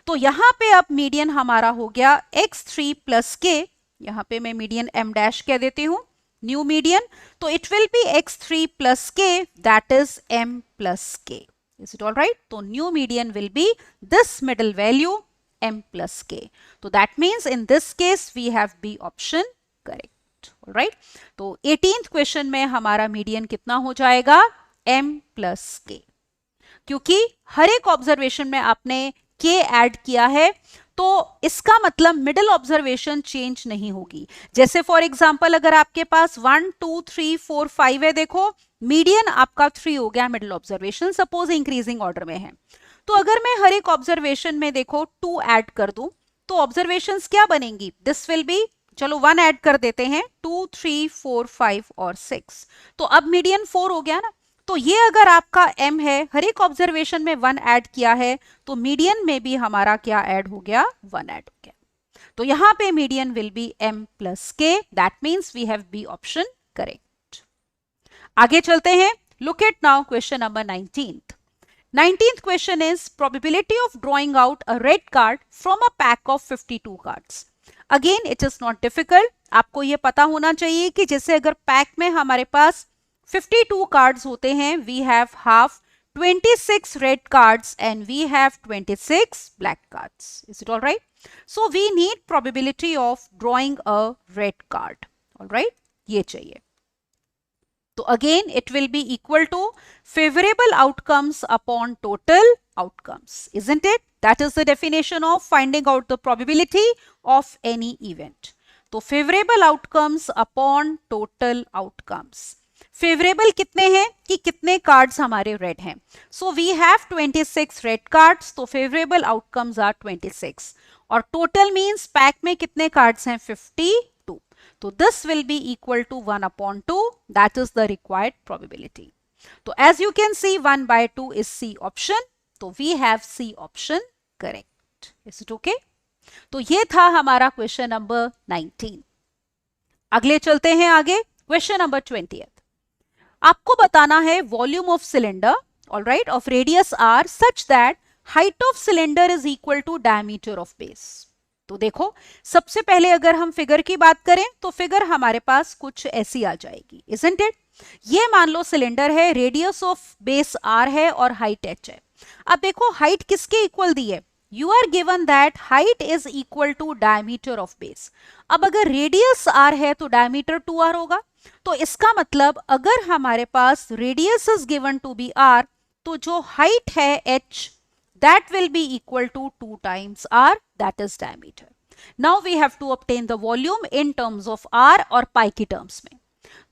तो यहां पे अब मीडियन हमारा हो गया x3 प्लस k. यहां पे मैं मीडियन m डैश कह देती हूं, न्यू मीडियन. तो it will B x3 plus k, that is m plus k. Is it all right? So new median will be this middle value m plus k. So that means in this case we have B option correct. All right? तो 18th question में हमारा median कितना हो जाएगा? m plus k. क्योंकि हर एक ऑब्जर्वेशन में आपने k ऐड किया है, तो इसका मतलब मिडिल ऑब्जर्वेशन चेंज नहीं होगी. जैसे फॉर एग्जांपल अगर आपके पास 1, 2, 3, 4, 5 है, देखो मीडियन आपका 3 हो गया middle observation, suppose increasing order में है. तो अगर मैं हर एक ऑब्जर्वेशन में देखो 2 ऐड कर दूं तो ऑब्जर्वेशंस क्या बनेंगी? दिस विल बी, चलो 1 ऐड कर देते हैं, 2, 3, 4, 5 और 6. तो अब मीडियन 4 हो गया ना. तो ये अगर आपका m है, हर एक ऑब्जर्वेशन में 1 ऐड किया है, तो मीडियन में भी हमारा क्या ऐड हो गया? 1 ऐड हो गया. तो यहां पे median will be m plus k. That means we have B option correct. आगे चलते हैं. Look at now question number 19th. 19th question is probability of drawing out a red card from a pack of 52 cards. Again it is not difficult. आपको ये पता होना चाहिए कि जैसे अगर पैक में हमारे पास 52 कार्ड्स होते हैं, we have half 26 red cards and we have 26 black cards. Is it all right? So we need probability of drawing a red card. All right, ये चाहिए. तो again it will be equal to favourable outcomes upon total outcomes, isn't it? That is the definition of finding out the probability of any event. तो favourable outcomes upon total outcomes. Favourable कितने हैं कि कितने कार्ड्स हमारे रेड हैं. So we have 26 red cards, तो फेवरेबल आउटकम्स आर 26. और टोटल मींस पैक में कितने कार्ड्स हैं? 52. तो this will be equal to 1 upon 2. That is the required probability. तो as you can see 1/2 is C option. तो we have C option correct. Is it okay? तो ये था हमारा क्वेश्चन नंबर 19. अगले चलते हैं आगे. Question number 20th. आपको बताना है volume of cylinder, alright, of radius r such that height of cylinder is equal to diameter of base. तो देखो, सबसे पहले अगर हम फिगर की बात करें तो फिगर हमारे पास कुछ ऐसी आ जाएगी, इजंट इट? ये मान लो सिलेंडर है, रेडियस ऑफ बेस आर है और हाइट एच है. अब देखो हाइट किसके इक्वल दी है? You are given that height is equal to diameter of base. अब अगर रेडियस आर है तो डायमीटर 2r होगा. तो इसका मतलब अगर हमारे पास radius is given to be r, तो जो हाइट है h, that will be equal to 2 times r, that is diameter. Now we have to obtain the volume in terms of r और pi की terms में.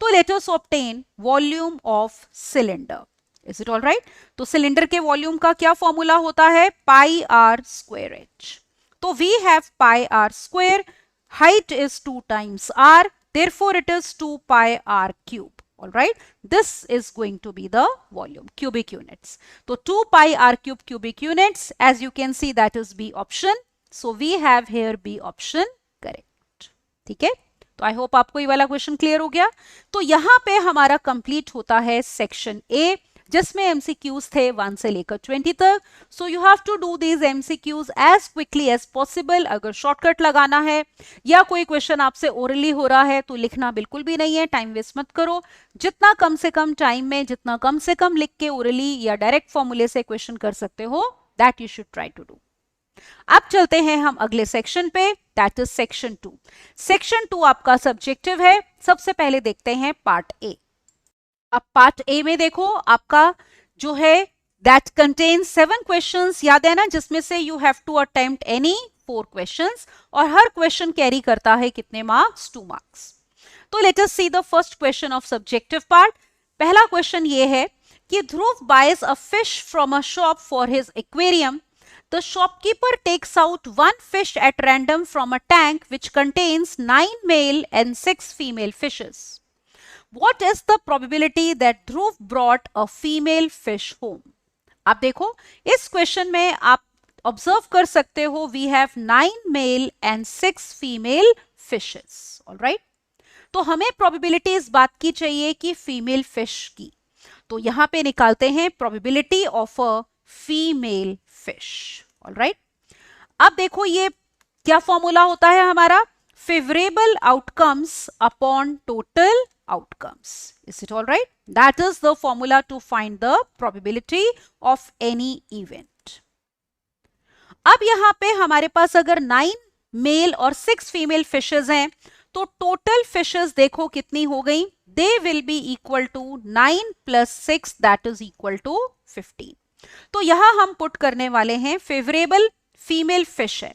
तो let us obtain volume of cylinder. Is it all right? तो सिलेंडर के वॉल्यूम का क्या फॉर्मूला होता है? pi r square h. तो we have pi r square, height is 2 times r, therefore it is 2 pi r cube. All right, this is going to be the volume, cubic units. So 2 pi r cube cubic units, as you can see, that is B option. So we have here B option correct. ठीक है, तो आई होप आपको ये वाला क्वेश्चन क्लियर हो गया. तो यहाँ पे हमारा कंप्लीट होता है सेक्शन ए, जिसमें एमसीक्यूज थे 1 से लेकर 20 तक. So you have to do these MCQs as quickly as possible. अगर शॉर्टकट लगाना है या कोई क्वेश्चन आपसे ओरली हो रहा है तो लिखना बिल्कुल भी नहीं है, टाइम वेस्ट मत करो. जितना कम से कम टाइम में, जितना कम से कम लिख के ओरली या डायरेक्ट फॉर्मूले से क्वेश्चन कर सकते हो, that you should try to do. अब चलते हैं हम अगले सेक्शन पे, दैट इज सेक्शन 2. सेक्शन 2 आपका सब्जेक्टिव है. सबसे पहले देखते हैं पार्ट ए. अब पार्ट ए में देखो, आपका जो है दैट कंटेन्स 7 क्वेश्चंस. याद है ना, जिसमें से you have to attempt any 4 questions, और हर क्वेश्चन कैरी करता है कितने मार्क्स? 2 मार्क्स. तो let us see the first question of subjective part. पहला क्वेश्चन ये है कि Dhruv buys a fish from a shop for his aquarium. The shopkeeper takes out 1 fish at random from a tank which contains 9 male and 6 female fishes. What is the probability that Dhruv brought a female fish home? अब देखो, इस क्वेश्चन में आप ऑब्जर्व कर सकते हो, we have 9 male and 6 female fishes. All right? तो हमें प्रोबेबिलिटी इस बात की चाहिए कि फीमेल फिश की. तो यहां पे निकालते हैं probability of a female fish. All right, अब देखो ये क्या फॉर्मूला होता है हमारा? Favourable outcomes upon total outcomes. Is it all right? That is the formula to find the probability of any event. अब यहां पे हमारे पास अगर 9 मेल और 6 फीमेल फिशेस हैं, तो टोटल फिशेस देखो कितनी हो गई? They will be equal to 9 plus 6, that is equal to 15. तो यहां हम पुट करने वाले हैं फेवरेबल फीमेल फिश है,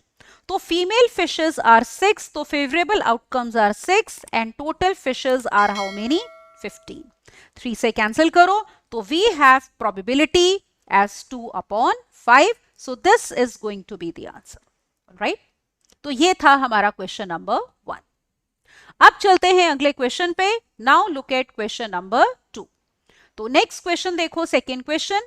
तो फीमेल फिशेस आर 6, तो favourable outcomes are 6 and total fishes are how many? 15. 3 से कैंसिल करो, तो we have probability as 2 upon 5. So this is going to be the answer. Right, तो ये था हमारा क्वेश्चन नंबर 1. अब चलते हैं अगले क्वेश्चन पे. Now look at question number 2. तो नेक्स्ट क्वेश्चन देखो, second question.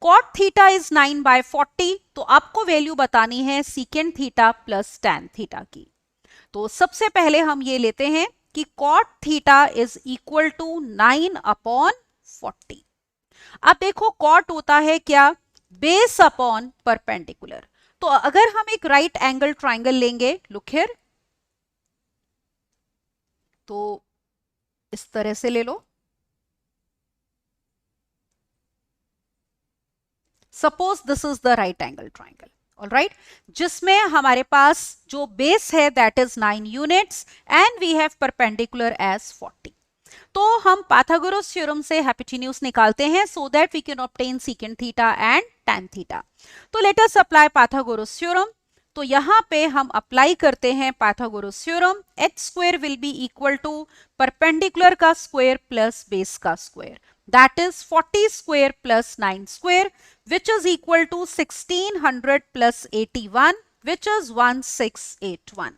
cot theta is 9/40. तो आपको वैल्यू बतानी है secant theta plus tan theta की. तो सबसे पहले हम ये लेते हैं कि cot theta is equal to 9/40. अब देखो cot होता है क्या? Base upon perpendicular. तो अगर हम एक राइट एंगल ट्राइंगल लेंगे, लुक हियर, तो इस तरह से ले लो. Suppose this is the right angle triangle. All right, जिसमें हमारे पास जो बेस है that is 9 units and we have perpendicular as 40. तो हम पाइथागोरस थ्योरम से हाइपोटेन्यूज निकालते हैं so that we can obtain secant theta and tan theta. तो let us apply Pythagoras theorem. तो यहां पे हम अप्लाई करते हैं Pythagoras theorem. H square will be equal to perpendicular का स्क्वायर प्लस बेस का square. That is 40 square plus 9 square, which is equal to 1600 plus 81, which is 1681.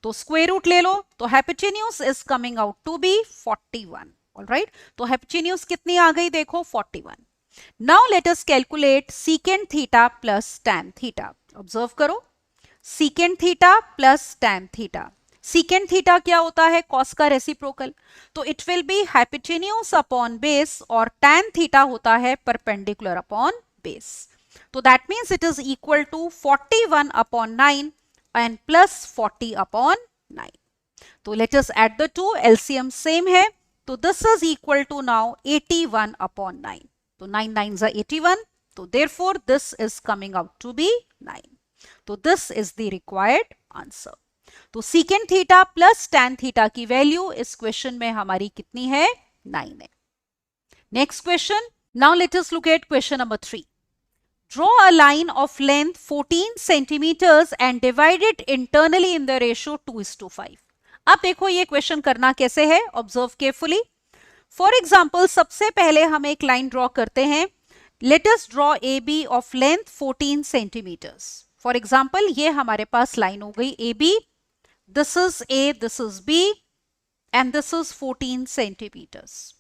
तो स्क्वायर रूट ले लो, तो hypotenuse is coming out to be 41. All right, तो hypotenuse कितनी आ गई? देखो 41. Now let us calculate secant theta plus tan theta. Observe करो, secant theta plus tan theta. Secant theta क्या होता है? कॉस का रेसिप्रोकल. तो it will be hypotenuse upon base, और टैन थीटा होता है परपेंडिकुलर अपॉन बेस. तो that means it is equal to 41 upon 9 and plus 40 upon 9. तो let us add the two. LCM same है, तो this is equal to now 81 upon 9. तो 9 9s are 81. तो therefore this is coming out to be 9. तो this is the required answer. तो secant theta plus tan theta की वैल्यू इस क्वेश्चन में हमारी कितनी है? 9 है. Next question. Now let us look at question number 3. Draw a line of length 14 centimetres and divide it internally in the ratio 2:5. अब देखो ये क्वेश्चन करना कैसे है, ऑब्जर्व केयरफुली. फॉर एग्जाम्पल, सबसे पहले हम एक लाइन ड्रॉ करते हैं. Let us draw A B of length 14 centimetres. For example, ये हमारे पास लाइन हो गई A B. This is A, this is B, and this is 14 centimeters.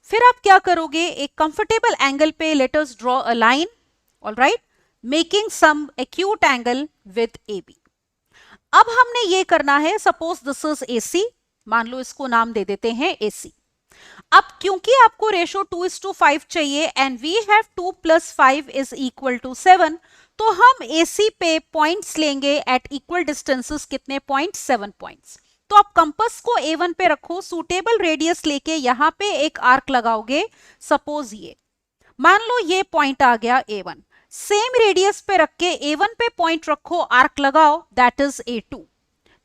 फिर आप क्या करोगे, एक कंफर्टेबल एंगल पे let us draw a line, alright, making some acute angle with AB। अब हमने ये करना है, सपोज दिस इज AC, मान लो इसको नाम दे देते हैं AC। अब क्योंकि आपको रेशो 2:5 चाहिए and we have 2 + 5 is equal to 7, तो हम AC पे पॉइंट्स लेंगे एट इक्वल डिस्टेंसेस, कितने पॉइंट्स, 7 पॉइंट्स। तो आप कंपास को A1 पे रखो, सूटेबल रेडियस लेके यहां पे एक आर्क लगाओगे, सपोज ये, मान लो ये पॉइंट आ गया A1, सेम रेडियस पे रख के A1 पे पॉइंट रखो, आर्क लगाओ, दैट इज A2,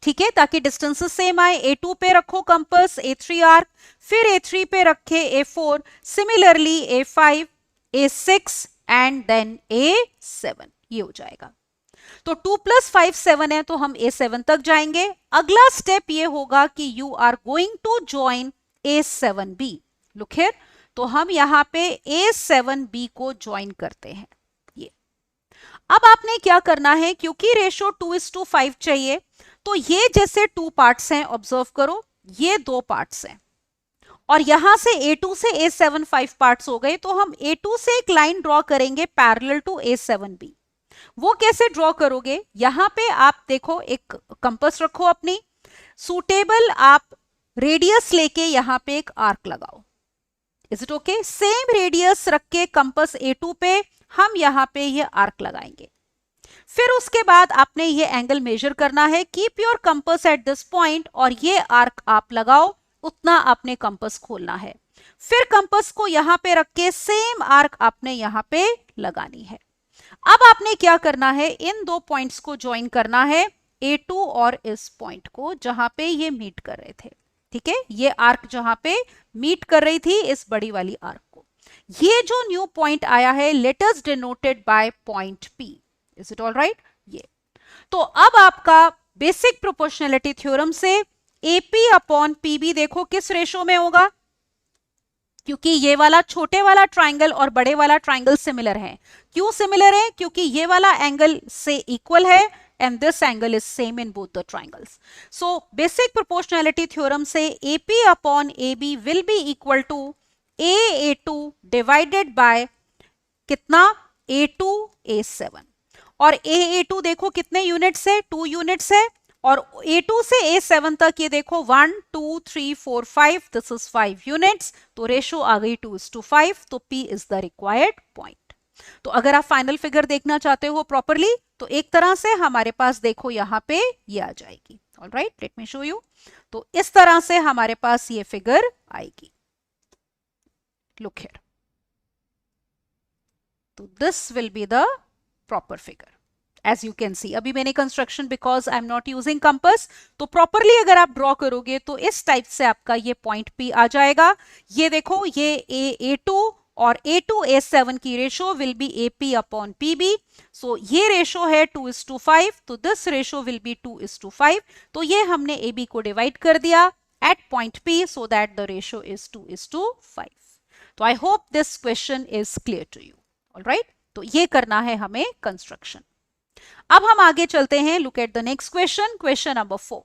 ठीक है, ताकि डिस्टेंसेस सेम आए। A2 पे रखो कंपास, A3 आर्क, फिर A3 पे रखे A4, similarly A5, A6 and then A7, ये हो जाएगा। तो 2 + 5 7 है, तो हम A7 तक जाएंगे। अगला स्टेप ये होगा कि you are going to join A7B, look here, तो हम यहां पे A7B को ज्वाइन करते हैं। ये अब आपने क्या करना है, क्योंकि रेशो 2:5 चाहिए, तो ये जैसे 2 पार्ट्स हैं, ऑब्जर्व करो, ये 2 पार्ट्स हैं, और यहां से A2 से A7 5 पार्ट्स हो गए, तो हम A2 से एक लाइन ड्रॉ करेंगे पैरेलल टू A7B। वो कैसे ड्रॉ करोगे, यहां पे आप देखो, एक कंपास रखो अपनी, सूटेबल आप रेडियस लेके यहां पे एक आर्क लगाओ, is it okay, same radius रख के कंपास A2 पे हम यहां पे ये आर्क लगाएंगे। फिर उसके बाद आपने ये एंगल मेजर करना है, keep your compass at this point, और ये आर्क आप लगाओ, उतना आपने कंपास खोलना है। फिर कंपास को यहां पे रख के सेम आर्क आपने यहां पे लगानी है। अब आपने क्या करना है, इन 2 पॉइंट्स को ज्वाइन करना है, A2 और इस पॉइंट को जहां पे ये मीट कर रहे थे, ठीक है, ये आर्क जहां पे मीट कर रही थी इस बड़ी वाली आर्क को। ये जो न्यू पॉइंट आया है, let us denoted by point P, is it all right, ये। तो अब आपका बेसिक प्रोपोर्शनैलिटी थ्योरम से AP/PB देखो किस रेशो में होगा, क्योंकि ये वाला छोटे वाला ट्राइंगल और बड़े वाला ट्राइंगल सिमिलर है। क्यों सिमिलर है, क्योंकि ये वाला एंगल से इक्वल है and this angle is same in both the triangles. So basic proportionality theorem से AP/AB will be equal to A/A2 divided by कितना, A2 A7, और A/A2 देखो कितने यूनिट्स है, 2 यूनिट्स है, और A2 से A7 तक ये देखो 1 2 3 4 5, दिस इज 5 यूनिट्स, तो रेशो आ गई 2:5, तो P is the required point. तो अगर आप फाइनल फिगर देखना चाहते हो प्रॉपरली, तो एक तरह से हमारे पास देखो यहां पे ये आ जाएगी, alright, let me show you. तो इस तरह से हमारे पास ये फिगर आएगी, लुक हियर, तो this will be the proper figure as you can see. अभी मैंने construction because I am not using compass, तो प्रॉपरली अगर आप ड्रॉ करोगे तो इस टाइप से आपका ये पॉइंट P आ जाएगा। ये देखो, ये A/A2 और A2 A7 की रेशो विल बी AP/PB, सो ये रेशो है 2:5, तो दिस रेशो विल बी 2:5, तो ये हमने AB को डिवाइड कर दिया at point P so that the ratio is 2:5। तो I hope this question is clear to you, alright, तो ये करना है हमें कंस्ट्रक्शन। अब हम आगे चलते हैं, look at the next question, question number 4।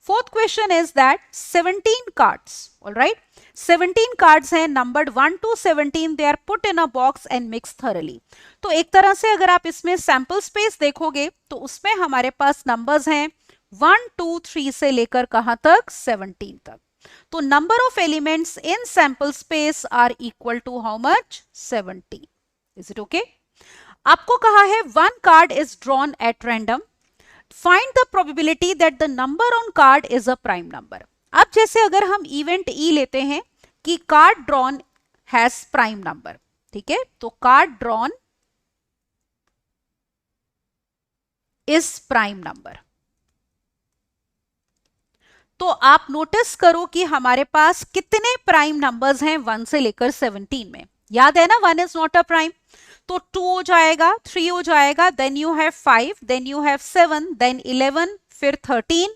Fourth question is that 17 cards, alright, 17 cards हैं, numbered 1 to 17, they are put in a box and mix thoroughly. तो एक तरह से अगर आप इसमें सैंपल स्पेस देखोगे तो उसमें हमारे पास नंबर्स हैं 1 2 3 से लेकर कहां तक, 17 तक। तो number of elements in sample space are equal to how much, 17, is it okay. आपको कहा है 1 card is drawn at random, find the probability that the number on card is a prime number. अब जैसे अगर हम इवेंट E लेते हैं कि card drawn has prime number, ठीक है, तो card drawn is prime number, तो आप नोटिस करो कि हमारे पास कितने प्राइम नंबर्स हैं 1 से लेकर 17 में। याद है ना, 1 इज नॉट अ प्राइम, तो 2 हो जाएगा, 3 हो जाएगा, then you have 5, then you have 7, then 11, फिर 13,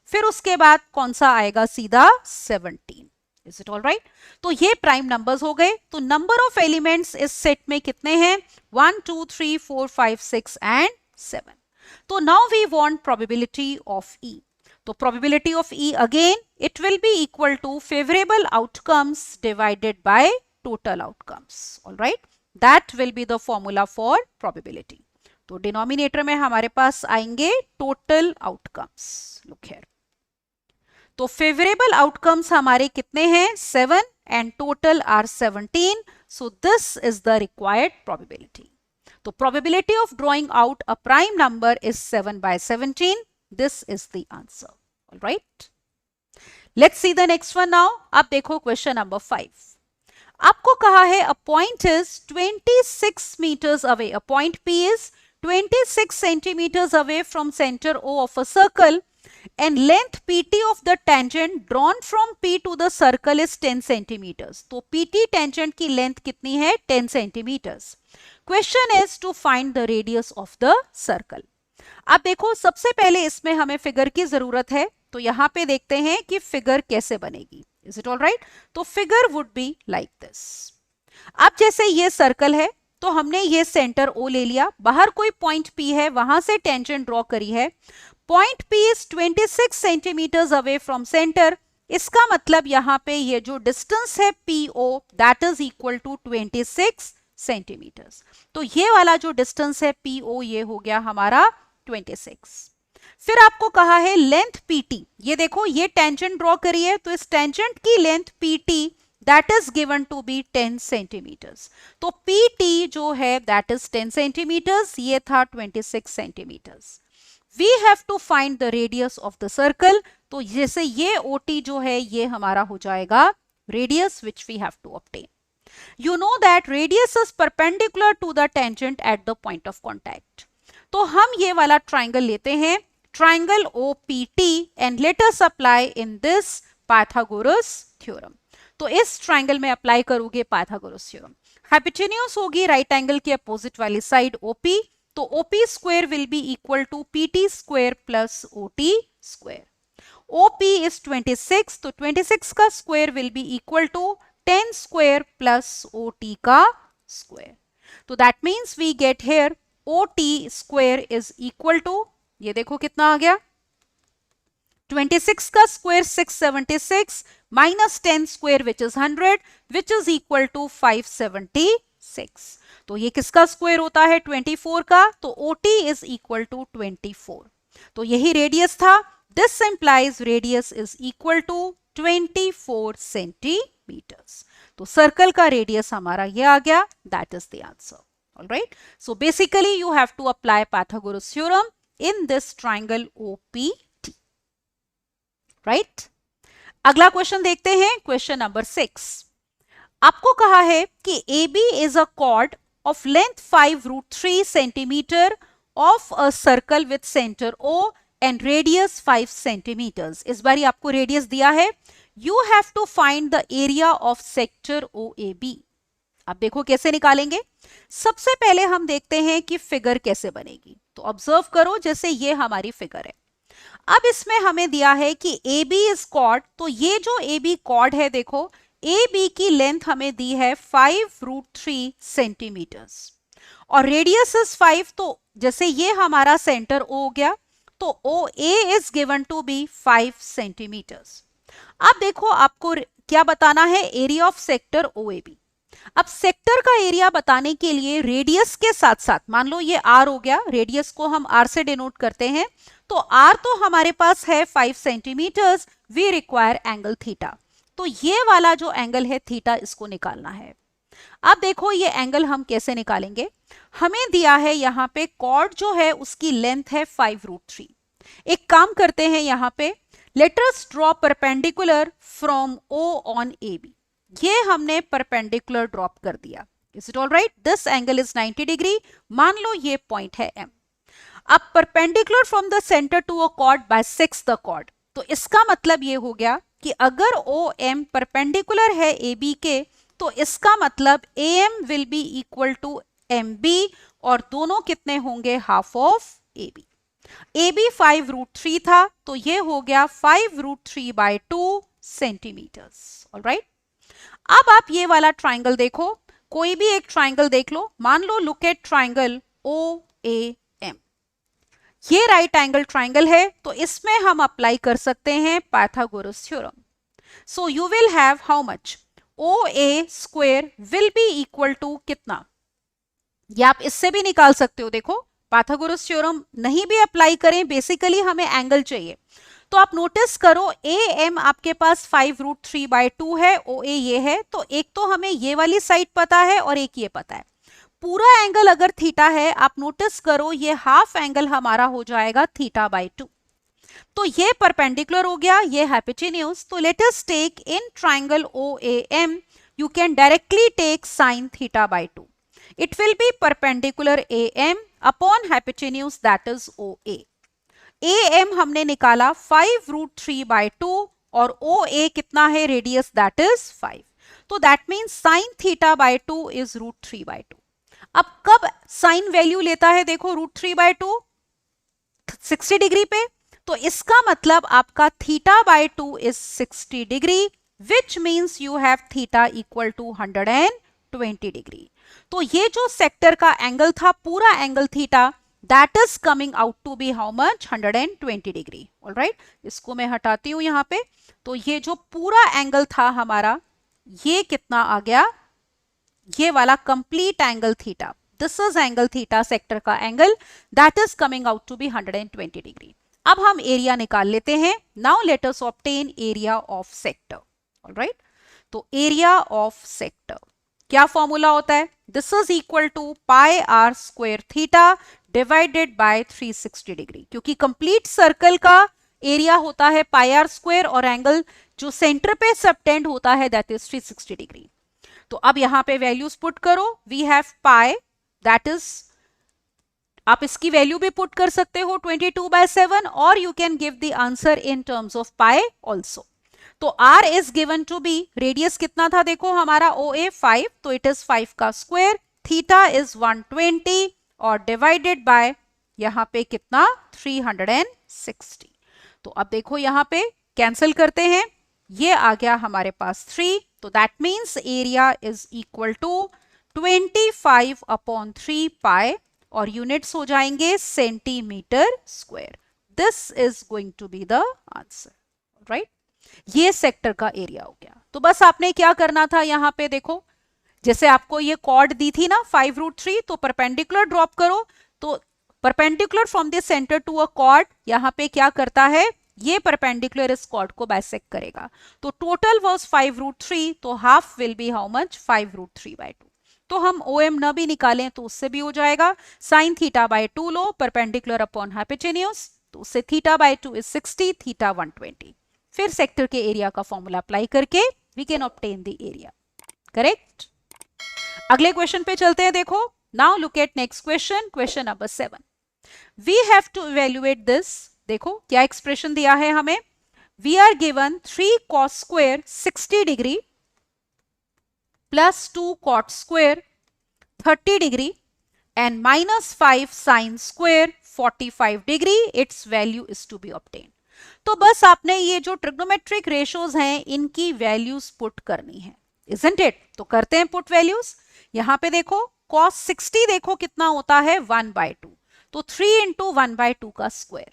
फिर उसके बाद कौन सा आएगा, सीधा 17, इज इट ऑल राइट। तो ये प्राइम नंबर्स हो गए। तो नंबर ऑफ एलिमेंट्स इस सेट में कितने हैं, 1 2 3 4 5 6 एंड 7। तो now we want probability of E। तो probability of E again, it will be equal to favorable outcomes divided by total outcomes. All right, that will be the formula for probability. तो डिनोमिनेटर में हमारे पास आएंगे टोटल आउटकम्स. लुक हियर, तो फेवरेबल आउटकम्स हमारे कितने हैं 7 and total are 17. So this is the required probability. तो probability of drawing out a prime number is 7/17. This is the answer. Alright, let's see the next one now. अब देखो क्वेश्चन नंबर 5. आपको कहा है a point is 26 meters away. A point P is 26 centimeters away from center O of a circle and length PT of the tangent drawn from P to the circle is 10 centimeters. तो PT tangent की length कितनी है 10 centimeters. Question is to find the radius of the circle. अब देखो सबसे पहले इसमें हमें फिगर की जरूरत है, तो यहां पे देखते हैं कि फिगर कैसे बनेगी. Is it all right? तो figure would be like this. अब जैसे ये सर्कल है तो हमने ये सेंटर O ले लिया, बाहर कोई पॉइंट P है, वहां से टेंजेंट ड्रॉ करी है. Point P is 26 centimetres away from centre. इसका मतलब यहाँ पे ये जो डिस्टेंस है PO that is equal to 26 centimetres. तो ये वाला जो डिस्टेंस है PO ये हो गया हमारा 26. फिर आपको कहा है लेंथ PT. ये देखो ये टेंजेंट ड्रॉ करी है, तो इस टेंजेंट की length PT that is given to be 10 centimeters. तो PT जो है that is 10 centimeters, ये था 26 centimeters. We have to find the radius of the circle. तो जैसे ये OT जो है ये हमारा हो जाएगा radius which we have to obtain. You know that radius is perpendicular to the tangent at the point of contact. तो हम ये वाला triangle लेते हैं, triangle OPT, and let us apply in this Pythagoras theorem. तो इस ट्राइंगल में अप्लाई करोगे पाइथागोरस थ्योरम. हाइपोटेन्यूज होगी राइट एंगल की अपोजिट वाली साइड OP. तो OP square will be equal to PT square plus OT square. OP is 26, तो 26 का square will be equal to 10 square plus OT का स्क्वायर. तो that means we get here OT square is equal to, ये देखो कितना आ गया 26 का square 676 minus 10 square which is 100 which is equal to 576. तो ये किसका स्क्वायर होता है 24 का, तो OT is equal to 24. तो यही रेडियस था. This implies radius is equal to 24 centimeters. तो सर्कल का रेडियस हमारा ये आ गया. That is the answer. All right. So basically you have to apply Pythagoras theorem in this triangle OPT. Right? अगला क्वेश्चन देखते हैं, क्वेश्चन नंबर 6. आपको कहा है कि AB is a chord of length 5√3 centimetre of a circle with centre O and radius 5 centimetres. इस बार आपको रेडियस दिया है. You have to find the area of sector OAB. अब देखो कैसे निकालेंगे. सबसे पहले हम देखते हैं कि फिगर कैसे बनेगी. तो ऑब्जर्व करो, जैसे ये हमारी फिगर है. अब इसमें हमें दिया है कि AB इज कॉर्ड. तो ये जो AB कॉर्ड है, देखो AB की लेंथ हमें दी है 5√3 सेंटीमीटर्स और रेडियस इज 5. तो जैसे ये हमारा सेंटर O हो गया, तो OA is given to be 5 centimetres. अब देखो आपको क्या बताना है, एरिया ऑफ सेक्टर OAB. अब सेक्टर का एरिया बताने के लिए रेडियस के साथ साथ, मान लो ये R हो गया, रेडियस को हम R से डिनोट करते हैं, तो R तो हमारे पास है 5 centimetres. We require angle theta. तो ये वाला जो एंगल है थीटा, इसको निकालना है. अब देखो ये एंगल हम कैसे निकालेंगे. हमें दिया है यहाँ पे कॉर्ड जो है उसकी लेंथ है 5√3. एक काम करते हैं, यहाँ पे let us draw perpendicular from O on AB. ये हमने परपेंडिकुलर ड्रॉप कर दिया. Is it all right? This angle is 90 degree. मान लो ये पॉइंट है M. अब perpendicular from the centre to a chord by 6 the chord. तो इसका मतलब ये हो गया कि अगर OM परपेंडिकुलर है AB के, तो इसका मतलब AM will be equal to MB और दोनों कितने होंगे, हाफ ऑफ AB. AB 5√3 था, तो ये हो गया 5√3/2 सेंटीमीटर्स. ऑलराइट. अब आप ये वाला ट्राइंगल देखो, कोई भी एक ट्राइंगल देख लो. मान लो लुक एट ट्राइंगल OAM. ये राइट एंगल ट्राइंगल है, तो इसमें हम अप्लाई कर सकते हैं Pythagoras theorem. So you will have how much, OA square will be equal to कितना, ये आप इससे भी निकाल सकते हो. देखो पाइथागोरस थ्योरम नहीं भी अप्लाई करें, बेसिकली हमें एंगल चाहिए. तो आप नोटिस करो AM आपके पास 5√3/2 है, OA ये है, तो एक तो हमें ये वाली साइड पता है और एक ये पता है. पूरा एंगल अगर थीटा है, आप नोटिस करो ये हाफ एंगल हमारा हो जाएगा θ/2. तो ये परपेंडिकुलर हो गया, ये हाइपोटेन्यूज. तो let us take in triangle OAM, you can directly take sin θ/2. It will be perpendicular AM upon hypotenuse, that is OA. AM हमने निकाला 5√3/2 और OA कितना है रेडियस, that is 5. तो that means sin θ/2 is √3/2. अब कब साइन वैल्यू लेता है, देखो √3/2 60 डिग्री पे, तो इसका मतलब आपका θ/2 is 60 degree, which means you have θ equal to 120 degree. तो ये जो सेक्टर का एंगल था, पूरा angle theta, that is coming out to be how much, 120 degree. Alright, इसको मैं हटाती हूं यहां पे. तो ये जो पूरा एंगल था हमारा, ये कितना आ गया, ये वाला complete angle theta, this is angle theta, sector का angle, that is coming out to be 120 degree. अब हम एरिया निकाल लेते हैं. Now let us obtain area of sector. Alright, तो एरिया ऑफ सेक्टर क्या फॉर्मूला होता है, this is equal to πr square theta divided by 360 degree. क्योंकि कंप्लीट सर्कल का एरिया होता है πr स्क्वायर और एंगल जो सेंटर पे सबटेंड होता है दैट इज 360 डिग्री. तो अब यहां पे वैल्यूज पुट करो. We have pi, that is, आप इसकी वैल्यू भी पुट कर सकते हो 22/7, और you can give the answer in terms of pi also. तो R is given to be, radius कितना था देखो हमारा OA 5, तो इट इज 5 का स्क्वायर, थीटा इज 120 और डिवाइडेड बाय यहां पे कितना 360. तो अब देखो यहां पे कैंसिल करते हैं, ये आ गया हमारे पास 3. तो that means area is equal to 25/3 pi और यूनिट्स हो जाएंगे centimetre square. This is going to be the answer. Right, ये सेक्टर का एरिया हो गया. तो बस आपने क्या करना था, यहां पे देखो जैसे आपको ये कॉर्ड दी थी ना 5√3, तो परपेंडिकुलर ड्रॉप करो. तो perpendicular from the centre to a chord, यहां पे क्या करता है, ये परपेंडिकुलर इस कॉर्ड को बाइसेक्ट करेगा. तो टोटल वाज 5√3, तो half will be how much, 5√3/2. तो हम OM न भी निकालें तो उससे भी हो जाएगा. sin θ/2 लो, परपेंडिकुलर अपॉन हाइपोटेन्यूज, तो उससे θ/2 इज 60, थीटा 120. फिर सेक्टर के एरिया का फॉर्मूला अप्लाई करके we can obtain the area. Correct. अगले क्वेश्चन पे चलते हैं. देखो now look at next question, question number 7. We have to evaluate this. देखो क्या एक्सप्रेशन दिया है हमें, we are given 3 cos square 60 degree plus 2 cot square 30 degree and -5 sin square 45 degree. Its value is to be obtain. तो बस आपने ये जो ट्रिग्नोमेट्रिक रेशोज हैं इनकी वैल्यूज पुट करनी है, इजंट इट. तो करते हैं पुट वैल्यूज. यहां पे देखो cos 60 देखो कितना होता है 1/2, तो 3 इंटू 1/2 का square,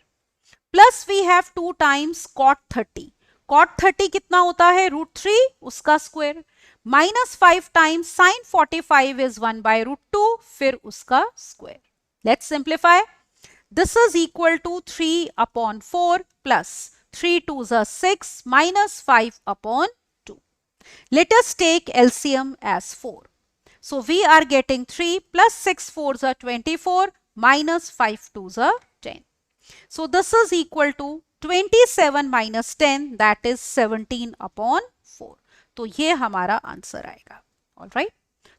plus we have 2 times cot 30. cot 30 कितना होता है √3, उसका स्क्वायर, -5 टाइम्स sin 45 इज 1/√2, फिर उसका square. Let's simplify. This is equal to 3/4 plus 3 2s are 6 minus 5/2. Let us take LCM as 4. So we are getting 3 plus 6 4s are 24 minus 5 2s are 10. So this is equal to 27 minus 10, that is 17/4. तो ये हमारा आंसर आएगा. All right?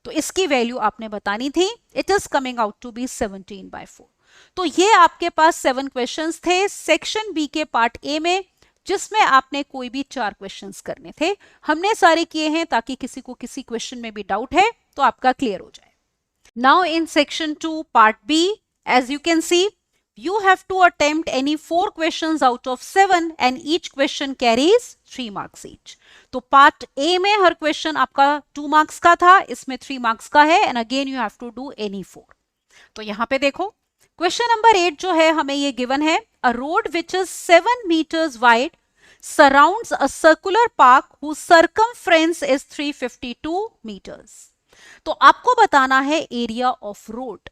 तो इसकी वैल्यू आपने बतानी थी. It is coming out to be 17/4. तो ये आपके पास 7 क्वेश्चंस थे सेक्शन बी के पार्ट ए में, जिसमें आपने कोई भी 4 क्वेश्चंस करने थे. हमने सारे किए हैं ताकि किसी को किसी क्वेश्चन में भी डाउट है तो आपका क्लियर हो जाए. Now in section 2 part B, as you can see, you have to attempt any 4 questions out of 7 and each question carries 3 marks each. तो पार्ट ए में हर क्वेश्चन आपका 2 मार्क्स का था, इसमें 3 मार्क्स का है, and again you have to do any 4. तो यहां पे देखो क्वेश्चन नंबर 8 जो है हमें ये गिवन है, a road which is 7 meters wide surrounds a circular park whose circumference is 352 meters. तो आपको बताना है एरिया ऑफ रोड।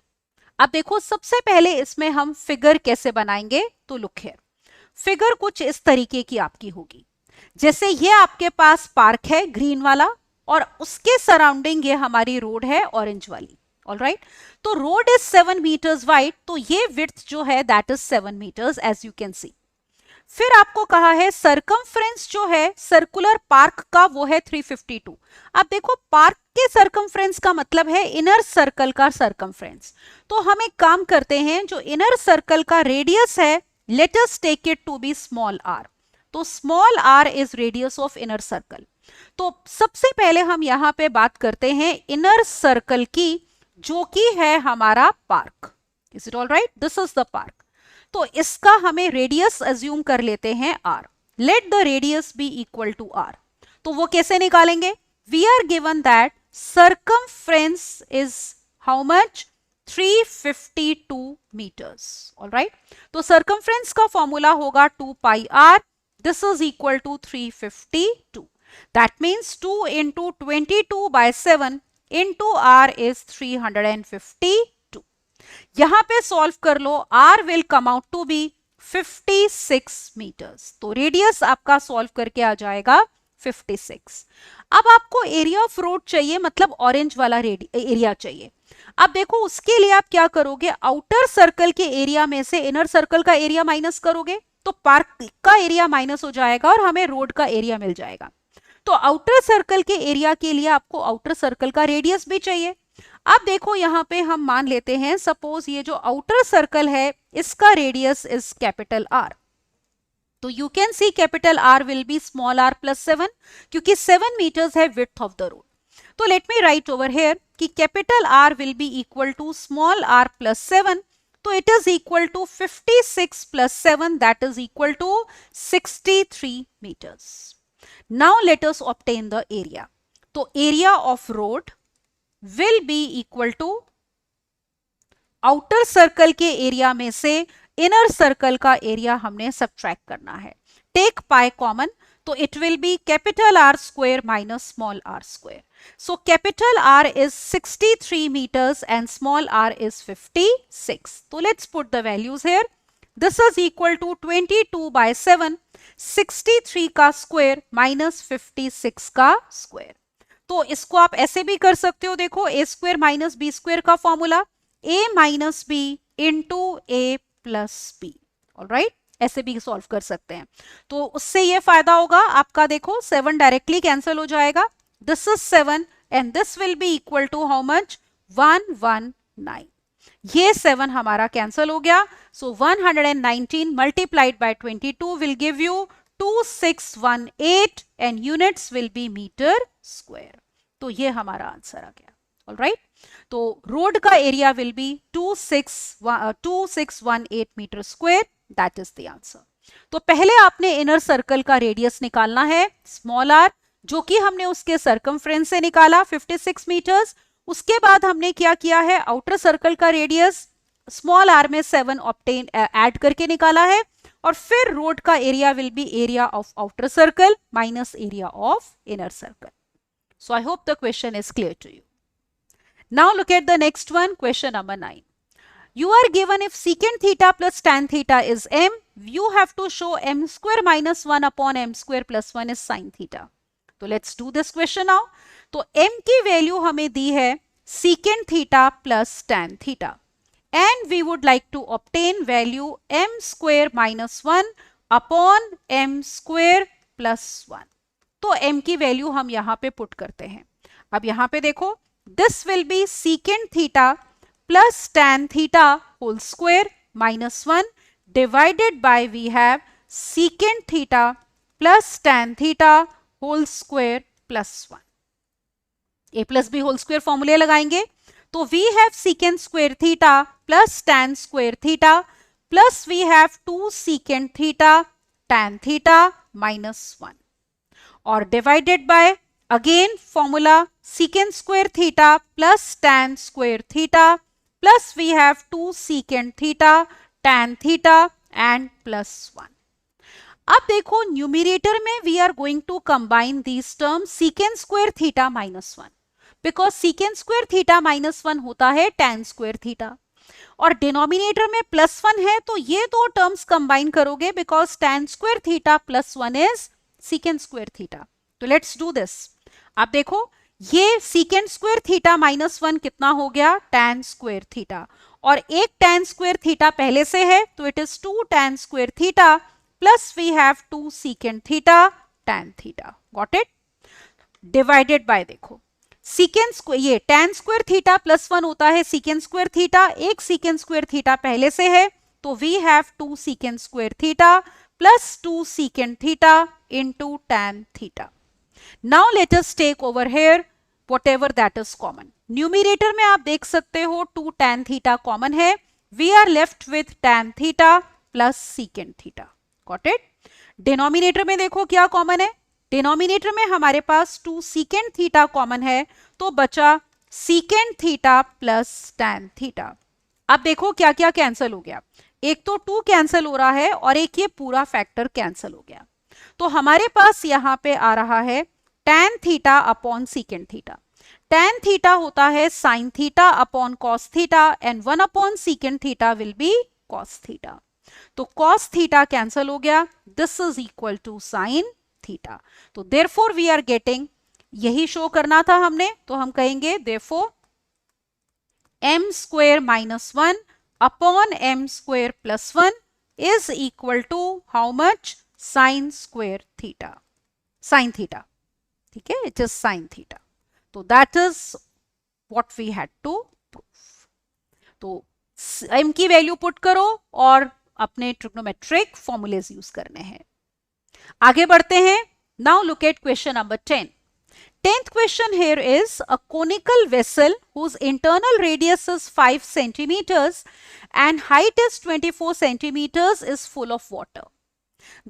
अब देखो सबसे पहले इसमें हम फिगर कैसे बनाएंगे, तो लुक हियर, फिगर कुछ इस तरीके की आपकी होगी, जैसे ये आपके पास पार्क है ग्रीन वाला और उसके सराउंडिंग ये हमारी रोड है ऑरेंज वाली। ऑलराइट, तो रोड इज 7 meters वाइड, तो ये विड्थ जो है that is 7 meters as you can see. फिर आपको कहा है सरकमफ्रेंस जो है सर्कुलर पार्क का वो है 352। अब देखो पार्क के सरकमफ्रेंस का मतलब है इनर सर्कल का सरकमफ्रेंस। तो हम एक काम करते हैं, जो इनर सर्कल का रेडियस है let us take it to be small R. तो small R is radius of inner circle. तो सबसे पहले हम यहां पे बात करते हैं इनर सर्कल की, जो कि है हमारा park. Is it all right? This is the park. तो इसका हमें रेडियस अज्यूम कर लेते हैं r। Let the radius be equal to r। तो वो कैसे निकालेंगे? We are given that circumference is how much? 352 meters। Alright, तो सर्कमफ्रेंस का फॉर्मूला होगा 2 pi r। This is equal to 352। That means 2 into 22/7 into r is 352। यहां पे सॉल्व कर लो, r will come out to be 56 meters। तो रेडियस आपका सॉल्व करके आ जाएगा 56। अब आपको एरिया ऑफ रोड चाहिए, मतलब ऑरेंज वाला एरिया चाहिए। अब देखो उसके लिए आप क्या करोगे, आउटर सर्कल के एरिया में से इनर सर्कल का एरिया माइनस करोगे तो पार्क का एरिया माइनस हो जाएगा और हमें रोड का एरिया मिल जाएगा। तो आउटर सर्कल के एरिया के लिए आपको आउटर सर्कल का रेडियस भी चाहिए। अब देखो यहां पे हम मान लेते हैं, सपोज ये जो आउटर सर्कल है इसका रेडियस इज कैपिटल आर। तो you can see capital R will be small R plus 7, क्योंकि 7 meters है विड्थ ऑफ द रोड। तो let me write over here कि capital R will be equal to small R plus 7। तो it is equal to 56 plus 7, that is equal to 63 meters। Now let us obtain the area. तो area of road will be equal to outer circle के एरिया में से इनर सर्कल का एरिया हमने सब्ट्रैक्ट करना है। टेक पाई कॉमन, तो it will be capital R square minus small R square. So capital R is 63 meters and small R is 56। तो let's put the values here. This is equal to 22/7, 63 का स्क्वायर माइनस 56 का स्क्वायर। तो इसको आप ऐसे भी कर सकते हो, देखो ए स्क्वायर माइनस बी स्क्वायर का फॉर्मूला ए माइनस बी इंटू ए प्लस बी। ऑलराइट, ऐसे भी सॉल्व कर सकते हैं। तो उससे ये फायदा होगा आपका, देखो 7 डायरेक्टली कैंसिल हो जाएगा। This is 7 and this will be equal to how much? 119। ये 7 हमारा कैंसिल हो गया। So 119 multiplied by 22 will give you 2618 and units will be metre square. तो ये हमारा आंसर आ गया। ऑलराइट, तो रोड का area will be 2618 metre square, that is the answer. तो पहले आपने इनर सर्कल का रेडियस निकालना है स्मॉल आर, जो कि हमने उसके सर्कमफ्रेंस से निकाला 56 meters। उसके बाद हमने क्या किया है, आउटर सर्कल का रेडियस स्मॉल आर में 7 ऑब्टेन ऐड करके निकाला है। और फिर रोड का area will be area of outer circle minus area of inner circle. So I hope the question is clear to you. Now look at the next one, question number 9. You are given if secant theta plus tan theta is m, you have to show m square minus 1 upon m square plus 1 is sin theta. तो let's do this question now. तो m की वैल्यू हमें दी है secant theta plus tan theta. And we would like to obtain value m square minus 1 upon m square plus 1. तो m की वैल्यू हम यहाँ पे पुट करते हैं। अब यहाँ पे देखो, this will be secant theta plus tan theta whole square minus 1 divided by we have secant theta plus tan theta whole square plus 1. a plus b whole square फॉर्मूले लगाएंगे, तो we have secant square theta plus tan square theta plus we have 2 secant theta tan theta minus 1 और divided by again formula secant square theta plus tan square theta plus we have 2 secant theta, tan theta and plus 1. अब देखो न्यूमिरेटर में we are going to combine these terms secant square theta minus 1, because secant square theta minus 1 होता है tan स्क्वायर थीटा, और डिनोमिनेटर में प्लस 1 है तो ये दो टर्म्स कंबाइन करोगे because tan square theta plus 1 is secant square theta. तो लेट्स डू दिस. आप देखो ये सीकेंट स्क्वायर थीटा माइनस 1 कितना हो गया, tan स्क्वायर थीटा, और एक tan स्क्वायर थीटा पहले से है तो it is 2 tan square theta plus we have 2 secant theta tan theta. Got it? Divided by देखो सीकेंट स्क्वायर, ये tan स्क्वायर थीटा प्लस 1 होता है सीकेंट स्क्वायर थीटा, एक सीकेंट स्क्वायर थीटा पहले से है तो we have 2 secant square theta plus 2 secant theta into tan theta. Now let us take over here whatever that is common. Numerator में आप देख सकते हो 2 tan थीटा कॉमन है, we are left with tan theta plus secant theta. Got it? Denominator में देखो क्या कॉमन है, डिनोमिनेटर में हमारे पास 2 secant थीटा कॉमन है तो बचा secant theta plus tan theta. अब देखो क्या क्या कैंसिल हो गया, एक तो 2 कैंसिल हो रहा है और एक ये पूरा फैक्टर कैंसिल हो गया, तो हमारे पास यहां पे आ रहा है tan theta upon secant theta. tan theta होता है sin theta upon cos theta and 1 upon secant theta will be cos theta. तो cos थीटा कैंसिल हो गया, this is equal to sin theta. तो देयरफॉर वी आर गेटिंग, यही शो करना था हमने, तो हम कहेंगे therefore m square minus 1 upon m square plus 1 is equal to how much, sin square theta, sin theta. ठीक है, इट इज sin थीटा. तो that is what we had to prove. तो m की वैल्यू पुट करो और अपने ट्रिग्नोमेट्रिक फॉर्मूलेज यूज करने हैं. आगे बढ़ते हैं. Now look at question number 10. 10th question here is a conical vessel whose internal radius is 5 centimeters and height is 24 centimeters is full of water.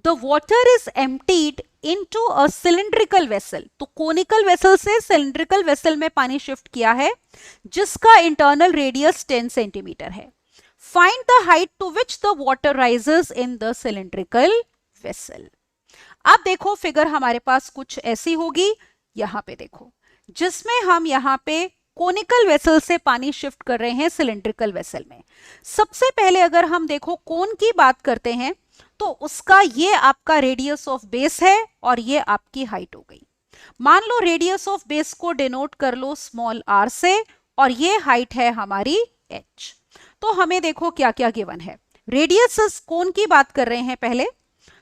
The water is emptied into a cylindrical vessel. तो conical vessel से cylindrical vessel में पानी शिफ्ट किया है जिसका internal radius 10 centimeter है. Find the height to which the water rises in the cylindrical vessel. अब देखो फिगर हमारे पास कुछ ऐसी होगी, यहां पे देखो, जिसमें हम यहां पे कोनिकल वेसल से पानी शिफ्ट कर रहे हैं सिलिंड्रिकल वेसल में. सबसे पहले अगर हम देखो कोन की बात करते हैं तो उसका ये आपका रेडियस ऑफ बेस है और ये आपकी हाइट हो गई. मान लो रेडियस ऑफ बेस को डिनोट कर लो स्मॉल r से और ये हाइट है हमारी h. तो हमें देखो क्या क्या गिवन है. रेडियस कोन की बात कर रहे हैं पहले,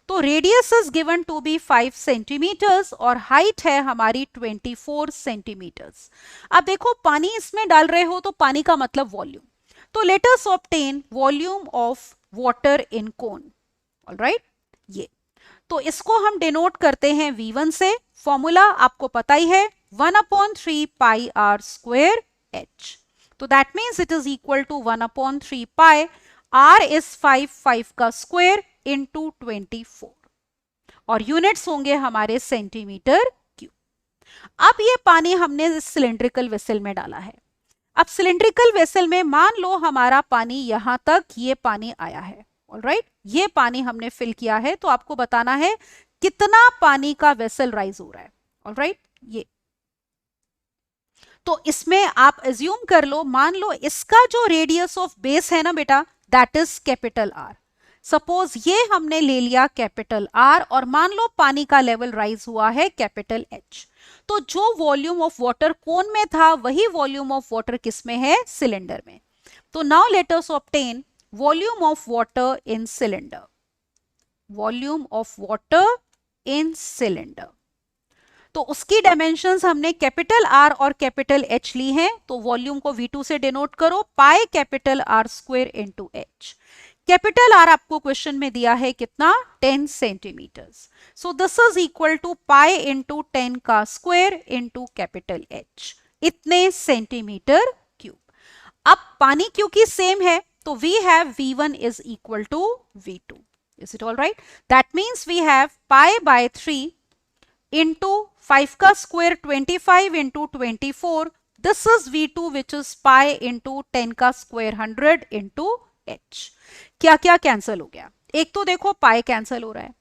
तो radius is given to be 5 centimetres और हाइट है हमारी 24 सेंटीमीटर्स. अब देखो पानी इसमें डाल रहे हो तो पानी का मतलब वॉल्यूम, तो let us obtain volume of water in cone. Alright, ये तो इसको हम डिनोट करते हैं V1 से. फॉर्मूला आपको पता ही है 1/3 पाई r स्क्वायर h. तो that means it is equal to 1/3 pi, r is 5 का स्क्वायर इंटू 24 और यूनिट्स होंगे हमारे सेंटीमीटर क्यूब. अब ये पानी हमने इस सिलिंड्रिकल वेसल में डाला है. अब सिलिंड्रिकल वेसल में मान लो हमारा पानी यहां तक ये पानी आया है. ऑलराइट, ये पानी हमने फिल किया है, तो आपको बताना है कितना पानी का वेसल राइज हो रहा है. ऑलराइट, ये तो इसमें आप एज्यूम कर लो, मान लो इसका जो रेडियस ऑफ बेस है ना बेटा, that is capital R. Suppose ये हमने ले लिया कैपिटल R और मान लो पानी का लेवल राइज हुआ है कैपिटल H. तो जो वॉल्यूम ऑफ वाटर कोन में था वही वॉल्यूम ऑफ वाटर किस में है, सिलेंडर में. तो now let us obtain volume of water in cylinder. Volume of water in cylinder, तो उसकी डायमेंशंस हमने कैपिटल R और कैपिटल H ली हैं, तो वॉल्यूम को V2 से डिनोट करो pi capital R square into H. Capital R आपको क्वेश्चन में दिया है कितना, 10 centimetres. So this is equal to pi into 10 का स्क्वायर इंटू कैपिटल H, इतने सेंटीमीटर क्यूब. अब पानी क्योंकि सेम है तो we have V1 is equal to V2. Is it all right? That means we have pi by 3 into 5 का square 25 into 24 this is V2 which is pi into 10 का स्क्वायर 100 इंटू h। क्या क्या कैंसिल हो गया, एक तो देखो पाई कैंसिल हो रहा है,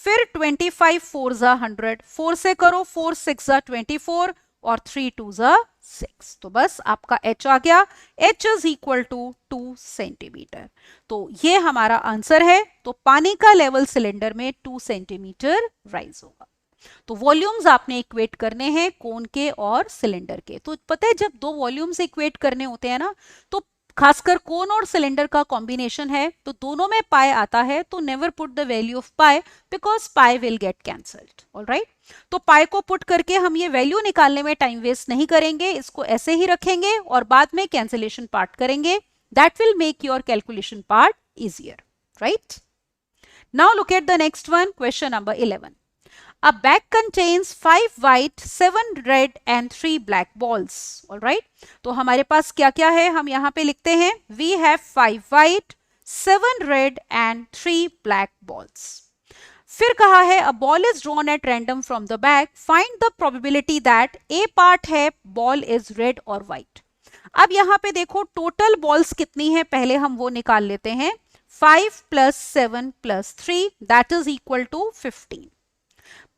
फिर 25 4 जा 100, 4 से करो 4 6 जा 24 और 3 2 जा 6, तो बस आपका h आ गया, h is equal to 2 centimetre. तो ये हमारा आंसर है। तो पानी का लेवल सिलेंडर में 2 सेंटीमीटर राइज होगा। तो वॉल्यूम्स आपने इक्वेट करने हैं कोन के और सिलेंडर के। तो पता है जब दो वॉल्यूम्स इक्वेट करने होते हैं ना, तो खासकर कोन और सिलेंडर का कॉम्बिनेशन है तो दोनों में पाई आता है, तो never put the value of pi because pi will get cancelled. Alright, तो पाई को पुट करके हम ये वैल्यू निकालने में टाइम वेस्ट नहीं करेंगे, इसको ऐसे ही रखेंगे और बाद में कैंसिलेशन पार्ट करेंगे। That will make your calculation part easier, right. Now look at the next one, question number 11। A bag contains 5 white, 7 red and 3 black balls. All right. तो हमारे पास क्या क्या है, हम यहाँ पे लिखते हैं we have 5 white, 7 red and 3 black balls. फिर कहा है a ball is drawn at random from the bag. Find the probability that A part है ball is red or white. अब यहाँ पे देखो टोटल बॉल्स कितनी है, पहले हम वो निकाल लेते हैं। 5 plus 7 plus 3 that is equal to 15.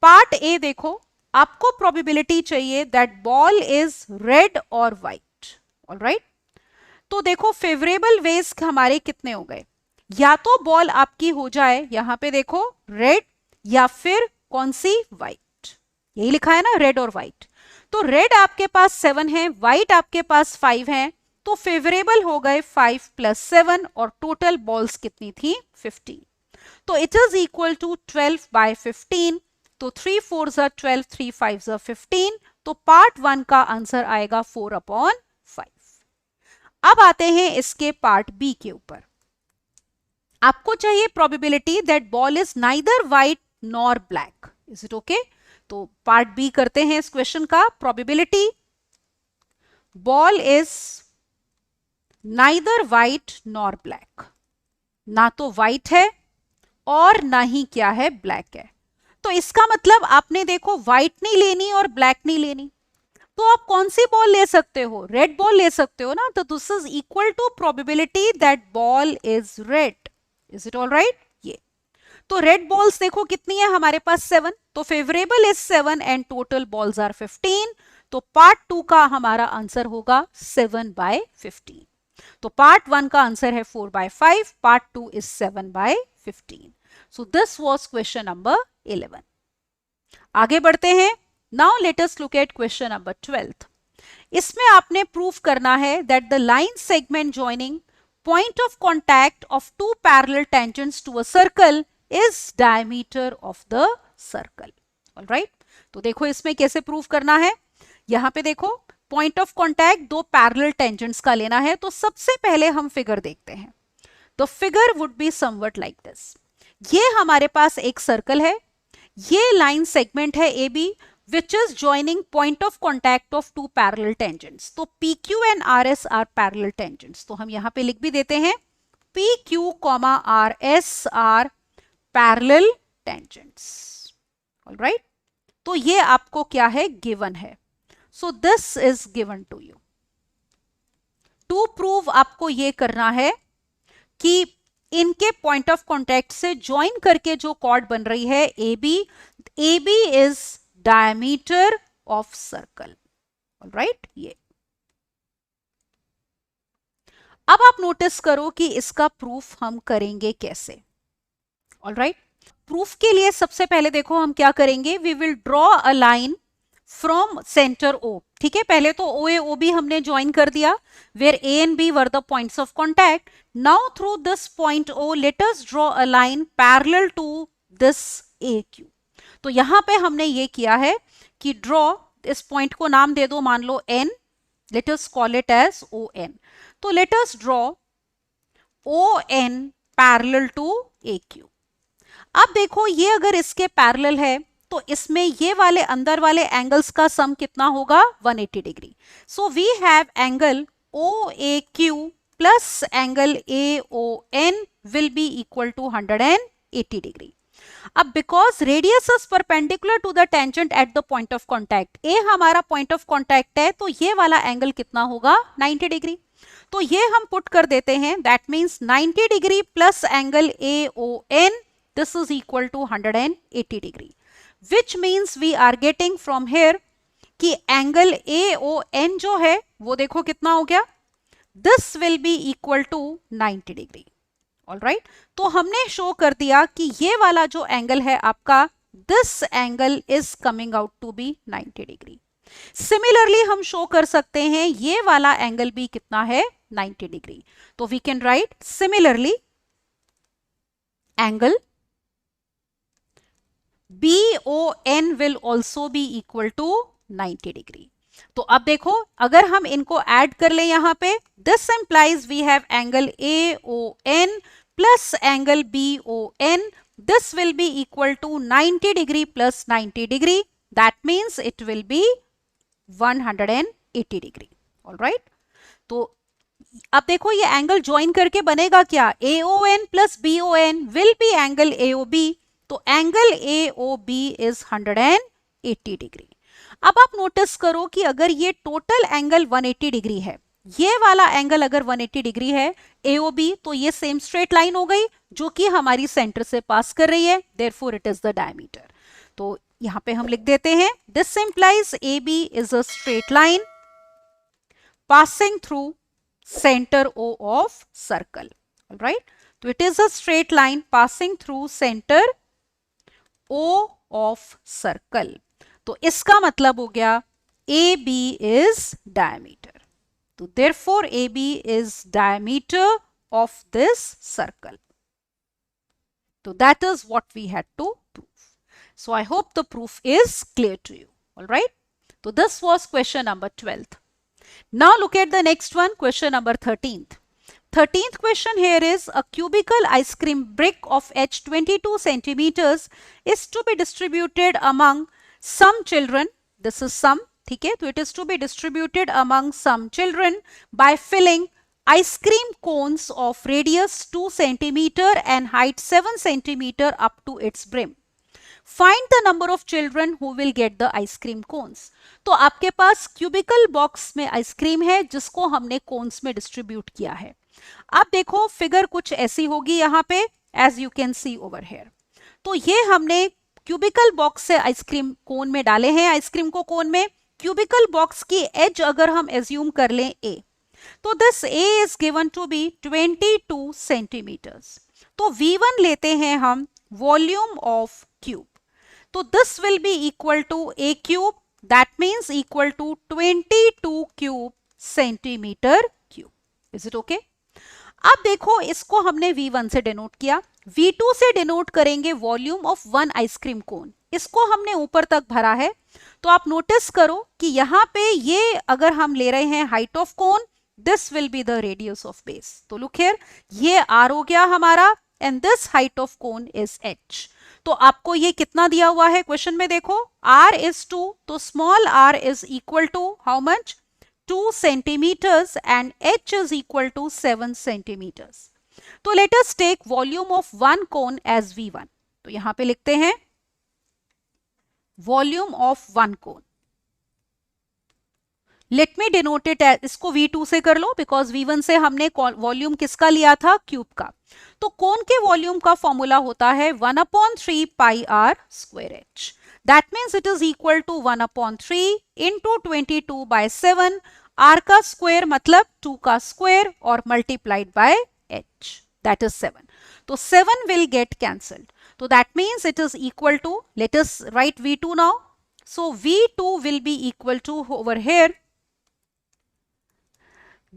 Part A देखो, आपको प्रोबेबिलिटी चाहिए दैट बॉल इज रेड और व्हाइट। ऑलराइट, तो देखो फेवरेबल वेज हमारे कितने हो गए, या तो बॉल आपकी हो जाए यहां पे देखो रेड या फिर कौन सी व्हाइट, यही लिखा है ना रेड और व्हाइट। तो रेड आपके पास 7 है, व्हाइट आपके पास 5 है, तो फेवरेबल हो गए 5 plus 7 और टोटल बॉल्स कितनी थी 15। तो it is equal to 12 by 15। तो 3 4 जा 12, 3 5 जा 15। तो पार्ट 1 का आंसर आएगा 4/5। अब आते हैं इसके पार्ट बी के ऊपर। आपको चाहिए probability that ball is neither white nor black. Is it okay? तो पार्ट बी करते हैं इस क्वेश्चन का। Probability ball is neither white nor black, ना तो व्हाइट है और ना ही क्या है ब्लैक है। तो इसका मतलब आपने देखो व्हाइट नहीं लेनी और ब्लैक नहीं लेनी, तो आप कौन सी बॉल ले सकते हो, रेड बॉल ले सकते हो ना। तो this is equal to probability that ball is red. Is it all right? ये तो रेड बॉल्स देखो कितनी है हमारे पास 7, तो favourable is 7 and total balls are 15। तो पार्ट 2 का हमारा आंसर होगा 7/15। तो पार्ट 1 का आंसर है 4/5, part 2 is 7/15। So this was question number 11. आगे बढ़ते हैं। Now let us look at question number 12. इसमें आपने प्रूफ करना है that the line segment joining point of contact of two parallel tangents to a circle is diameter of the circle. All right? तो देखो इसमें कैसे प्रूफ करना है। यहाँ पे देखो पॉइंट ऑफ कॉन्टैक्ट दो पैरेलल टेंजेंट्स का लेना है। तो सबसे पहले हम फिगर देखते हैं। तो figure would be somewhat like this. ये हमारे पास एक सर्कल है, ये लाइन सेगमेंट है A B which is joining point of contact of two parallel tangents. तो P Q and R S are parallel tangents. तो हम यहां पे लिख भी देते हैं P Q comma R S are parallel tangents. Alright, तो ये आपको क्या है गिवन है। So this is given to you. To prove आपको ये करना है कि इनके पॉइंट ऑफ कॉन्टैक्ट से ज्वाइन करके जो कॉर्ड बन रही है A B is diameter of circle. All right, ये अब आप नोटिस करो कि इसका प्रूफ हम करेंगे कैसे। ऑलराइट, प्रूफ के लिए सबसे पहले देखो हम क्या करेंगे, we will draw a line from centre O. ठीक है, पहले तो ओ ए ओ बी हमने ज्वाइन कर दिया, where A and B were the points of contact. Now through this point O let us draw a line parallel to this A Q. तो यहां पे हमने ये किया है कि ड्रॉ, इस पॉइंट को नाम दे दो, मान लो N, let us call it as O N. तो let us draw O N parallel to A Q. अब देखो ये अगर इसके पैरेलल है तो इसमें ये वाले अंदर वाले एंगल्स का सम कितना होगा 180 degree. So we have angle O A Q plus angle A O N will be equal to 180 degree. अब because radius is perpendicular to the tangent at the point of contact, A हमारा पॉइंट ऑफ कॉन्टैक्ट है, तो ये वाला एंगल कितना होगा 90 डिग्री। तो ये हम पुट कर देते हैं, that means 90 degree plus angle AON, this is equal to 180 degree, which means we are getting from here कि एंगल AON जो है वो देखो कितना हो गया, this will be equal to 90 degree. All right, तो हमने शो कर दिया कि ये वाला जो एंगल है आपका, this angle is coming out to be 90 degree. Similarly हम शो कर सकते हैं ये वाला एंगल भी कितना है 90 डिग्री। तो we can write similarly angle BON will also be equal to 90 degree. तो अब देखो अगर हम इनको ऐड कर ले यहां पे, this implies we have angle AON plus angle BON, this will be equal to 90 degree plus 90 degree, that means it will be 180 degree. All right, तो अब देखो ये एंगल ज्वाइन करके बनेगा क्या, AON plus BON will be angle AOB, तो एंगल AOB इज 180 डिग्री। अब आप नोटिस करो कि अगर ये टोटल एंगल 180 डिग्री है, ये वाला एंगल अगर 180 डिग्री है AOB, तो ये सेम स्ट्रेट लाइन हो गई जो कि हमारी सेंटर से पास कर रही है, therefore it is the diameter. तो यहां पे हम लिख देते हैं, this implies AB is a straight line passing through center O of circle. All right, so it is a straight line passing through center O of circle. तो इसका मतलब हो गया AB is diameter. तो therefore AB is diameter of this circle. So that is what we had to prove. So I hope the proof is clear to you. All right. So this was question number 12th. Now look at the next one, question number 13th. 13th question here is a cubical ice cream brick of H 22 centimeters is to be distributed among some children. This is some, okay? So it is to be distributed among some children by filling ice cream cones of radius 2 centimeter and height 7 centimeter up to its brim. Find the number of children who will get the ice cream cones. तो आपके पास क्यूबिकल बॉक्स में आइसक्रीम है जिसको हमने कोन्स में डिस्ट्रीब्यूट किया है। अब देखो फिगर कुछ ऐसी होगी यहाँ पे, as you can see over here. तो ये हमने क्यूबिकल बॉक्स से आइसक्रीम कोन में डाले हैं, आइसक्रीम को कोन में। क्यूबिकल बॉक्स की एज अगर हम एज्यूम कर लें A, तो this A is given to be 22 centimetres. तो V1 लेते हैं हम वॉल्यूम ऑफ क्यूब, तो this will be equal to A cube, that means equal to 22 cube centimetre cube. Is it okay? अब देखो इसको हमने V1 से डिनोट किया, V2 से डिनोट करेंगे volume of one ice cream cone. इसको हमने ऊपर तक भरा है, तो आप नोटिस करो कि यहाँ पे ये अगर हम ले रहे हैं height of cone, this will be the radius of base. तो लुक हियर, ये R हो गया हमारा and this height of cone is H। तो आपको ये कितना दिया हुआ है क्वेश्चन में, देखो R इज 2, तो small r is equal to how much, 2 centimetres and H is equal to 7 centimetres. तो let us take volume of one cone as V1। तो यहां पे लिखते हैं volume of one cone, let me denote it, इसको V2 से कर लो बिकॉज V1 से हमने वॉल्यूम किसका लिया था, क्यूब का। तो कोन के वॉल्यूम का फॉर्मूला होता है 1/3 pi r square h, that means it is equal to 1/3 into 22/7, r का स्क्वायर मतलब 2 का स्क्वायर और multiplied by h, that is 7। तो 7 विल गेट कैंसल्ड, तो that means it is equal to, let us write V2 now. So V2 will be equal to over here,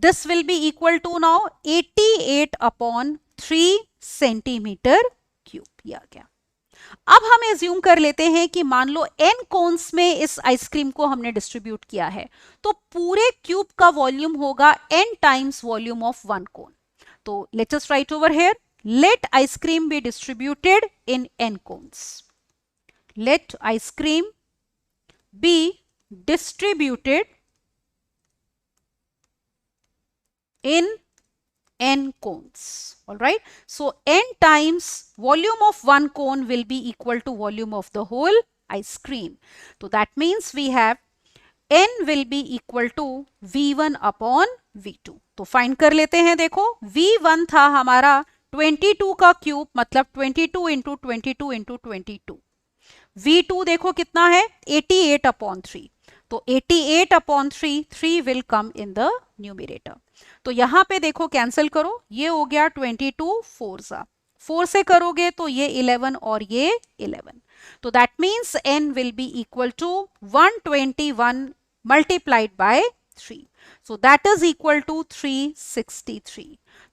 this will be equal to now 88/3 centimetre cube. ये आ गया। अब हम एज्यूम कर लेते हैं कि मान लो n कोन्स में इस आइसक्रीम को हमने डिस्ट्रीब्यूट किया है, तो पूरे क्यूब का वॉल्यूम होगा n times volume of one cone. तो let us write over here, let ice cream be distributed in n cones, let ice cream be distributed in n cones. All right. So n times volume of one cone will be equal to volume of the whole ice cream. So that means we have n will be equal to v1 upon v2. तो फाइंड कर लेते हैं. देखो v1 था हमारा 22 का क्यूब, मतलब 22 इंटू 22 इंटू 22. v2 देखो कितना है 88 अपॉन 3. तो 88 upon 3 will come in the numerator. तो यहां पे देखो कैंसिल करो, ये हो गया 22 4 से करोगे तो ये 11 और ये 11. तो that means n will be equal to 121 multiplied by 3. So that is equal to 363.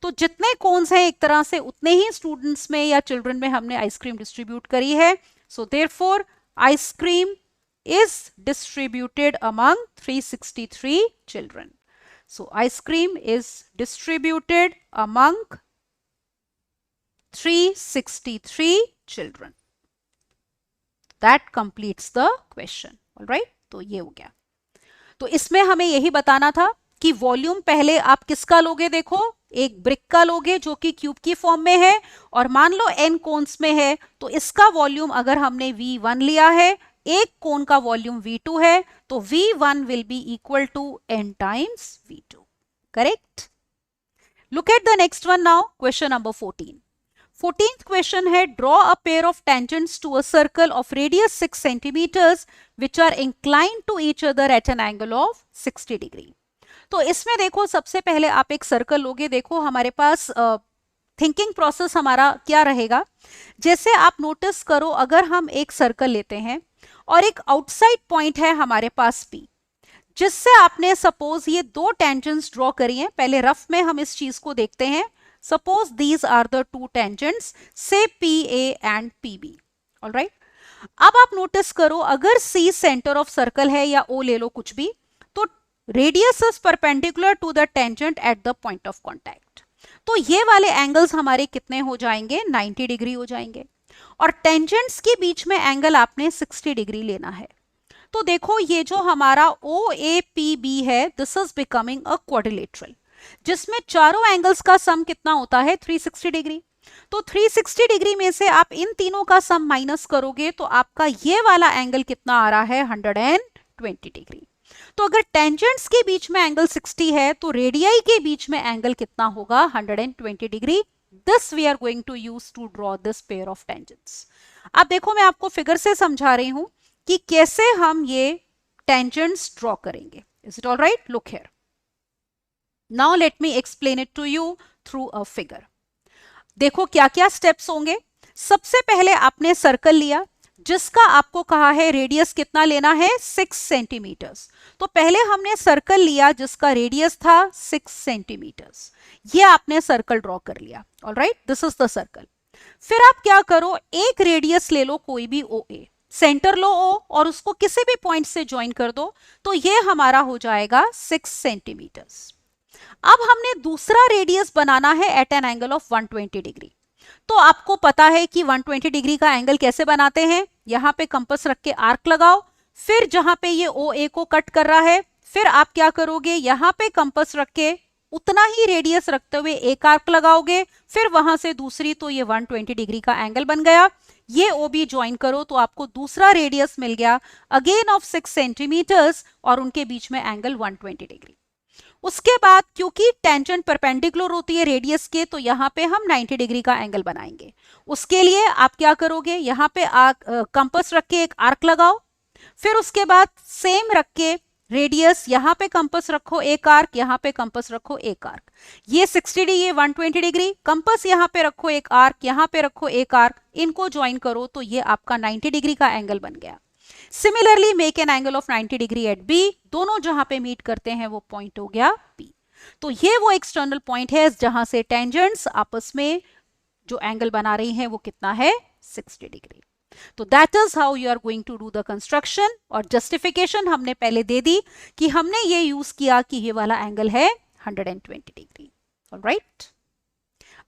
तो जितने कोन्स हैं एक तरह से उतने ही स्टूडेंट्स में या चिल्ड्रन में हमने आइसक्रीम डिस्ट्रीब्यूट करी है. So therefore ice cream is distributed among 363 children. So ice cream is distributed among 363 children. That completes the question. All right? तो ये हो गया. तो इसमें हमें यही बताना था कि वॉल्यूम पहले आप किसका लोगे. देखो एक ब्रिक का लोगे जो कि क्यूब की फॉर्म में है, और मान लो n कोन्स में है तो इसका वॉल्यूम अगर हमने v1 लिया है, एक कोन का वॉल्यूम v2 है, तो v1 will be equal to n times v2. Correct. Look at the next one now. Question number 14. 14th question है draw a pair of tangents to a circle of radius 6 centimetres which are inclined to each other at an angle of 60 degree. तो इसमें देखो सबसे पहले आप एक सर्कल लोगे. देखो हमारे पास थिंकिंग प्रोसेस हमारा क्या रहेगा. जैसे आप नोटिस करो, अगर हम एक सर्कल लेते हैं और एक आउटसाइड पॉइंट है हमारे पास P, जिससे आपने सपोज ये दो टेंजेंट्स ड्रॉ करी हैं. पहले रफ में हम इस चीज को देखते हैं. Suppose these are the two tangents, say PA and PB. All right. अब आप नोटिस करो, अगर C सेंटर ऑफ सर्कल है या O ले लो कुछ भी, तो radius is perpendicular to the tangent at the point of contact. तो ये वाले एंगल्स हमारे कितने हो जाएंगे, 90 डिग्री हो जाएंगे. और टेंजेंट्स के बीच में एंगल आपने 60 डिग्री लेना है. तो देखो ये जो हमारा OAPB है, this is becoming a quadrilateral, जिसमें चारों एंगल्स का सम कितना होता है 360 डिग्री. तो 360 डिग्री में से आप इन तीनों का सम माइनस करोगे तो आपका ये वाला एंगल कितना आ रहा है 120 डिग्री. तो अगर टेंजेंट्स के बीच में एंगल 60 है तो रेडियाई के बीच में एंगल कितना होगा 120 degree. This we are going to use to draw this pair of tangents. अब देखो मैं आपको फिगर से समझा रही हूं कि कैसे हम ये tangents draw करेंगे. Is it all right? Look here. Now let me explain it to you through a figure. देखो क्या क्या स्टेप्स होंगे. सबसे पहले आपने सर्कल लिया जिसका आपको कहा है रेडियस कितना लेना है 6 सेंटीमीटर्स. तो पहले हमने सर्कल लिया जिसका रेडियस था 6 सेंटीमीटर्स. ये आपने सर्कल ड्रॉ कर लिया. Alright, this is the circle. फिर आप क्या करो, एक रेडियस ले लो कोई भी OA, सेंटर लो O और उसको किसी भी पॉइंट से ज्वाइन कर दो. तो ये हमारा हो जाएगा 6 सेंटीमीटर्स. अब हमने दूसरा रेडियस बनाना है at an angle of 120 degree. तो आपको पता है कि 120 डिग्री का एंगल कैसे बनाते हैं. यहां पे कंपास रख के आर्क लगाओ, फिर जहां पे ये OA को कट कर रहा है, फिर आप क्या करोगे, यहां पे कंपास रख के उतना ही रेडियस रखते हुए एक आर्क लगाओगे, फिर वहां से दूसरी, तो ये 120 डिग्री का एंगल बन गया. ये OB ज्वाइन करो तो आपको दूसरा रेडियस मिल गया अगेन ऑफ 6 सेंटीमीटर्स और उनके बीच में एंगल 120 डिग्री. उसके बाद क्योंकि टेंजेंट परपेंडिकुलर होती है रेडियस के, तो यहाँ पे हम 90 डिग्री का एंगल बनाएंगे. उसके लिए आप क्या करोगे, यहाँ पे कंपास रख के एक आर्क लगाओ, फिर उसके बाद सेम रख के रेडियस यहाँ पे कंपास रखो एक आर्क, यहाँ पे कंपास रखो एक आर्क. ये 60 डिग्री, ये 120 डिग्री, कंपास यहाँ पे रखो एक आर्क, यहाँ पे रखो एक आर्क, इनको ज्वाइन करो तो ये आपका 90 डिग्री का एंगल बन गया. Similarly make an angle of 90 degree at B. दोनों जहां पे मीट करते हैं वो पॉइंट हो गया P. तो ये वो एक्सटर्नल पॉइंट है जहां से टेंजेंट्स आपस में जो एंगल बना रही हैं वो कितना है 60 डिग्री. तो that is how you are going to do the construction. और जस्टिफिकेशन हमने पहले दे दी कि हमने ये यूज किया कि ये वाला एंगल है 120 डिग्री. ऑलराइट,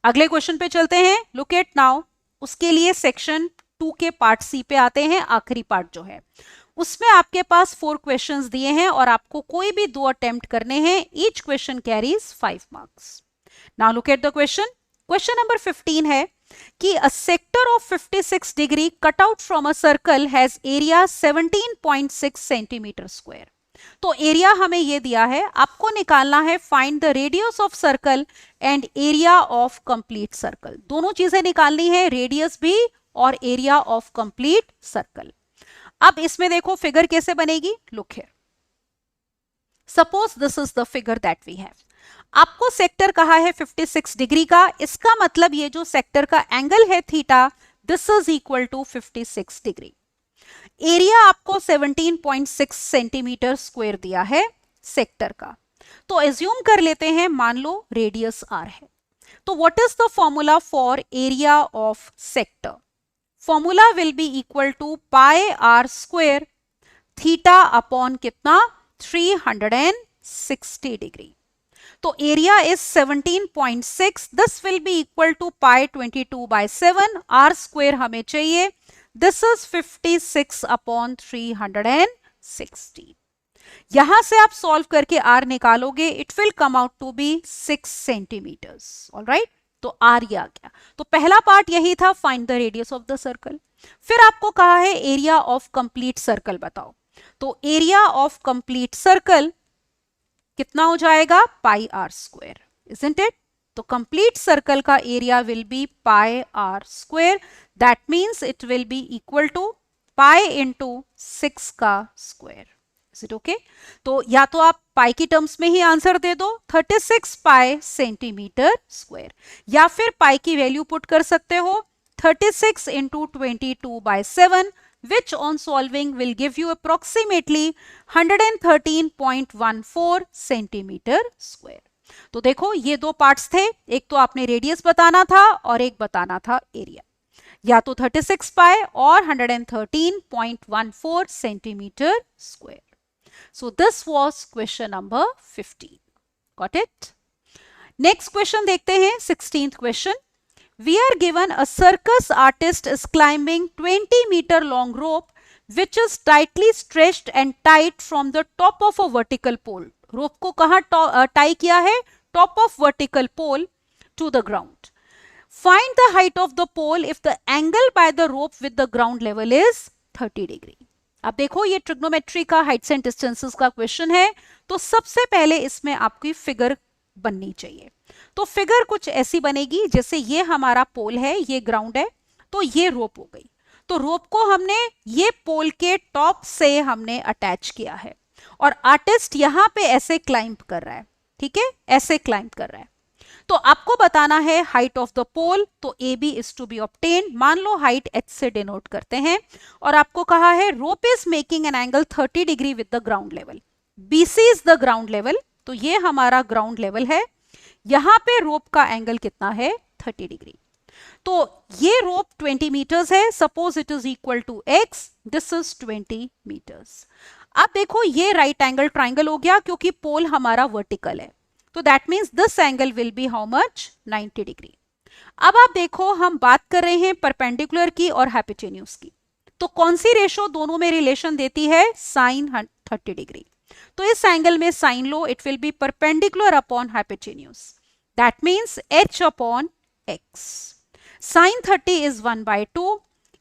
अगले क्वेश्चन पे चलते हैं. Look at now. उसके लिए सेक्शन 2 के पार्ट C पे आते हैं. आखिरी पार्ट जो है उसमें आपके पास 4 क्वेश्चंस दिए हैं और आपको कोई भी 2 अटेम्प्ट करने हैं. Each question carries 5 marks. Now look at the question. Question number 15 है कि a sector of 56 degree cut out from a circle has area 17.6 centimetre square. तो एरिया हमें ये दिया है, आपको निकालना है find the radius of circle and area of complete circle. दोनों चीजें निकालनी है, रेडियस भी और एरिया ऑफ कंप्लीट सर्कल. अब इसमें देखो फिगर कैसे बनेगी. Look here, suppose this is the figure that we have. आपको सेक्टर कहा है 56 डिग्री का, इसका मतलब ये जो सेक्टर का एंगल है theta, this is equal to 56 degree. Area आपको 17.6 सेंटीमीटर स्क्वायर दिया है सेक्टर का. तो एज्यूम कर लेते हैं, मान लो रेडियस आर है. तो what is the formula for area of sector. Formula will be equal to pi R square theta upon कितना 360 डिग्री. तो area is 17.6, this will be equal to pi 22/7. R square हमें चाहिए, दिस इज 56 अपॉन 360. यहां से आप सॉल्व करके आर निकालोगे, it will come out to be 6 centimetres. Alright, तो आर ये आ गया. तो पहला पार्ट यही था, find the radius of the circle. फिर आपको कहा है एरिया ऑफ कंप्लीट सर्कल बताओ. तो एरिया ऑफ कंप्लीट सर्कल कितना हो जाएगा, pi R square, isn't it. तो कंप्लीट सर्कल का area will be pi R square. That means it will be equal to pi into 6 का स्क्वायर. Is it okay. तो या तो आप पाई की टर्म्स में ही आंसर दे दो 36 पाई सेंटीमीटर स्क्वायर, या फिर पाई की वैल्यू पुट कर सकते हो 36 into 22/7, which on solving will give you approximately 113.14 centimetre square. तो देखो ये दो पार्ट्स थे, एक तो आपने रेडियस बताना था और एक बताना था एरिया. या तो 36 पाई और 113.14 centimetre square. So this was question number 15. Got it. Next question देखते हैं, 16th question. We are given a circus artist is climbing 20-meter long rope which is tightly stretched and tied from the top of a vertical pole. Rope को कहाँ टाई किया है, top of vertical pole to the ground. Find the height of the pole if the angle by the rope with the ground level is 30 degree. अब देखो ये ट्रिग्नोमेट्री का हाइट्स एंड डिस्टेंसेस का क्वेश्चन है, तो सबसे पहले इसमें आपकी फिगर बननी चाहिए. तो फिगर कुछ ऐसी बनेगी, जैसे ये हमारा पोल है, ये ग्राउंड है, तो ये रोप हो गई. तो रोप को हमने ये पोल के टॉप से हमने अटैच किया है और आर्टिस्ट यहां पे ऐसे क्लाइंब कर रहा है. ठीक है, ऐसे क्लाइंब कर रहा है. तो आपको बताना है हाइट ऑफ द पोल. तो A B is to be obtained. मान लो हाइट एच से डिनोट करते हैं और आपको कहा है rope is making an angle 30 degree with the ground level. BC is the ground level. तो ये हमारा ग्राउंड लेवल है, यहां पे रोप का एंगल कितना है 30 डिग्री. तो ये रोप 20 मीटर्स है, suppose it is equal to X, this is 20 metres. अब देखो ये राइट एंगल ट्राइंगल हो गया क्योंकि पोल हमारा वर्टिकल है. तो that means this angle will be how much 90 degree. अब आप देखो हम बात कर रहे हैं परपेंडिकुलर की और हाइपोटेन्यूज की. तो कौन सी रेशो दोनों में रिलेशन देती है, साइन 30 डिग्री. तो इस एंगल में साइन लो, it will be perpendicular upon hypotenuse. That means h upon x. Sine 30 is 1/2.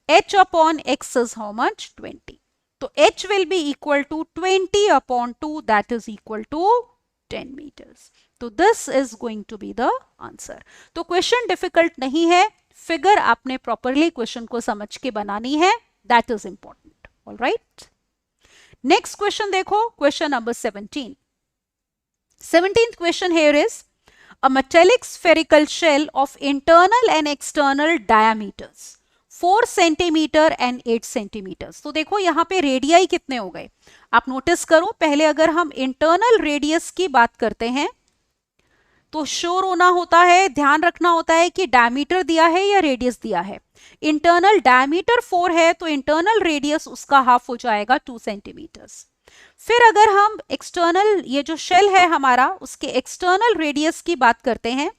h upon x is how much 20. तो h will be equal to 20 upon 2, that is equal to 10 metres. तो this is going to be the answer. तो क्वेश्चन डिफिकल्ट नहीं है, फिगर आपने प्रॉपरली क्वेश्चन को समझ के बनानी है, that is important. Alright, next question देखो, question number 17. 17th question here is a metallic spherical shell of internal and external diameters 4 centimeter and 8 centimeters. तो देखो यहाँ पे रेडियाई कितने हो गए, आप नोटिस करो. पहले अगर हम इंटरनल रेडियस की बात करते हैं तो श्योर होना होता है, ध्यान रखना होता है कि डायमीटर दिया है या रेडियस दिया है. इंटरनल डायमीटर 4 है तो इंटरनल रेडियस उसका हाफ हो जाएगा 2 सेंटीमीटर्स. फिर अगर हम एक्सटर्नल, ये जो शेल है हमारा, उसके एक्सटर्नल रेडियस की बात करते हैं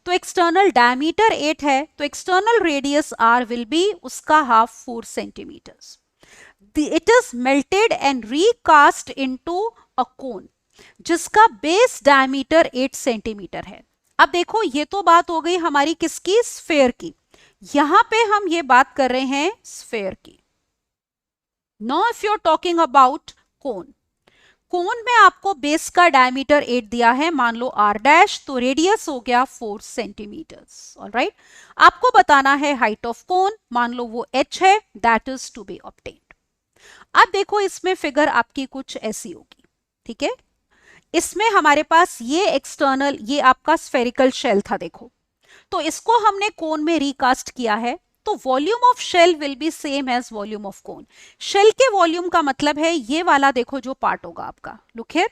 तो एक्सटर्नल डायमीटर 8 है, तो external radius r will be उसका half 4 centimetres. It is melted and recast into a cone जिसका बेस डायमीटर 8 सेंटीमीटर है. अब देखो ये तो बात हो गई हमारी किसकी, स्फेयर की। यहां पे हम ये बात कर रहे हैं स्फेयर की। Now if you are talking about cone, cone में आपको बेस का डायमीटर 8 दिया है, मान लो r डैश, तो रेडियस हो गया 4 सेंटीमीटर। ऑलराइट, आपको बताना है हाइट ऑफ कोन, मान लो वो h है, that is to be obtained. अब देखो इसमें फिगर आपकी कुछ ऐसी होगी, ठीक है। इसमें हमारे पास ये एक्सटर्नल, ये आपका स्फेरिकल शेल था देखो, तो इसको हमने कोन में रिकास्ट किया है, तो volume of shell will be same as volume of cone. Shell के वॉल्यूम का मतलब है ये वाला, देखो जो पार्ट होगा आपका, लुक हियर,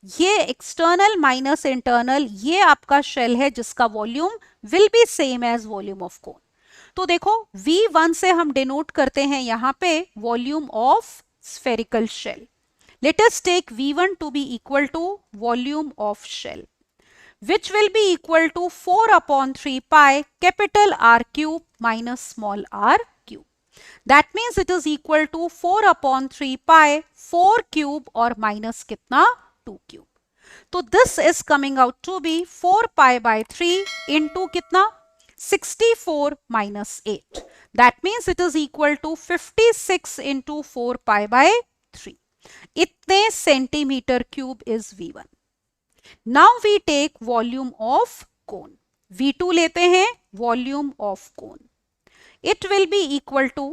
ये एक्सटर्नल माइनस इंटरनल, ये आपका शेल है जिसका volume will be same as volume of cone. तो देखो V1 से हम डिनोट करते हैं यहां पे volume of spherical shell. Let us take V1 to be equal to volume of shell, which will be equal to 4 upon 3 pi capital R cube minus small r cube. That means it is equal to 4 upon 3 pi 4 cube or minus कितना 2 cube. तो this is coming out to be 4 pi by 3 into कितना 64 minus 8. That means it is equal to 56 into 4 pi by 3. इतने centimetre cube is V1. Now we take volume of cone. V2 लेते हैं volume of cone. It will be equal to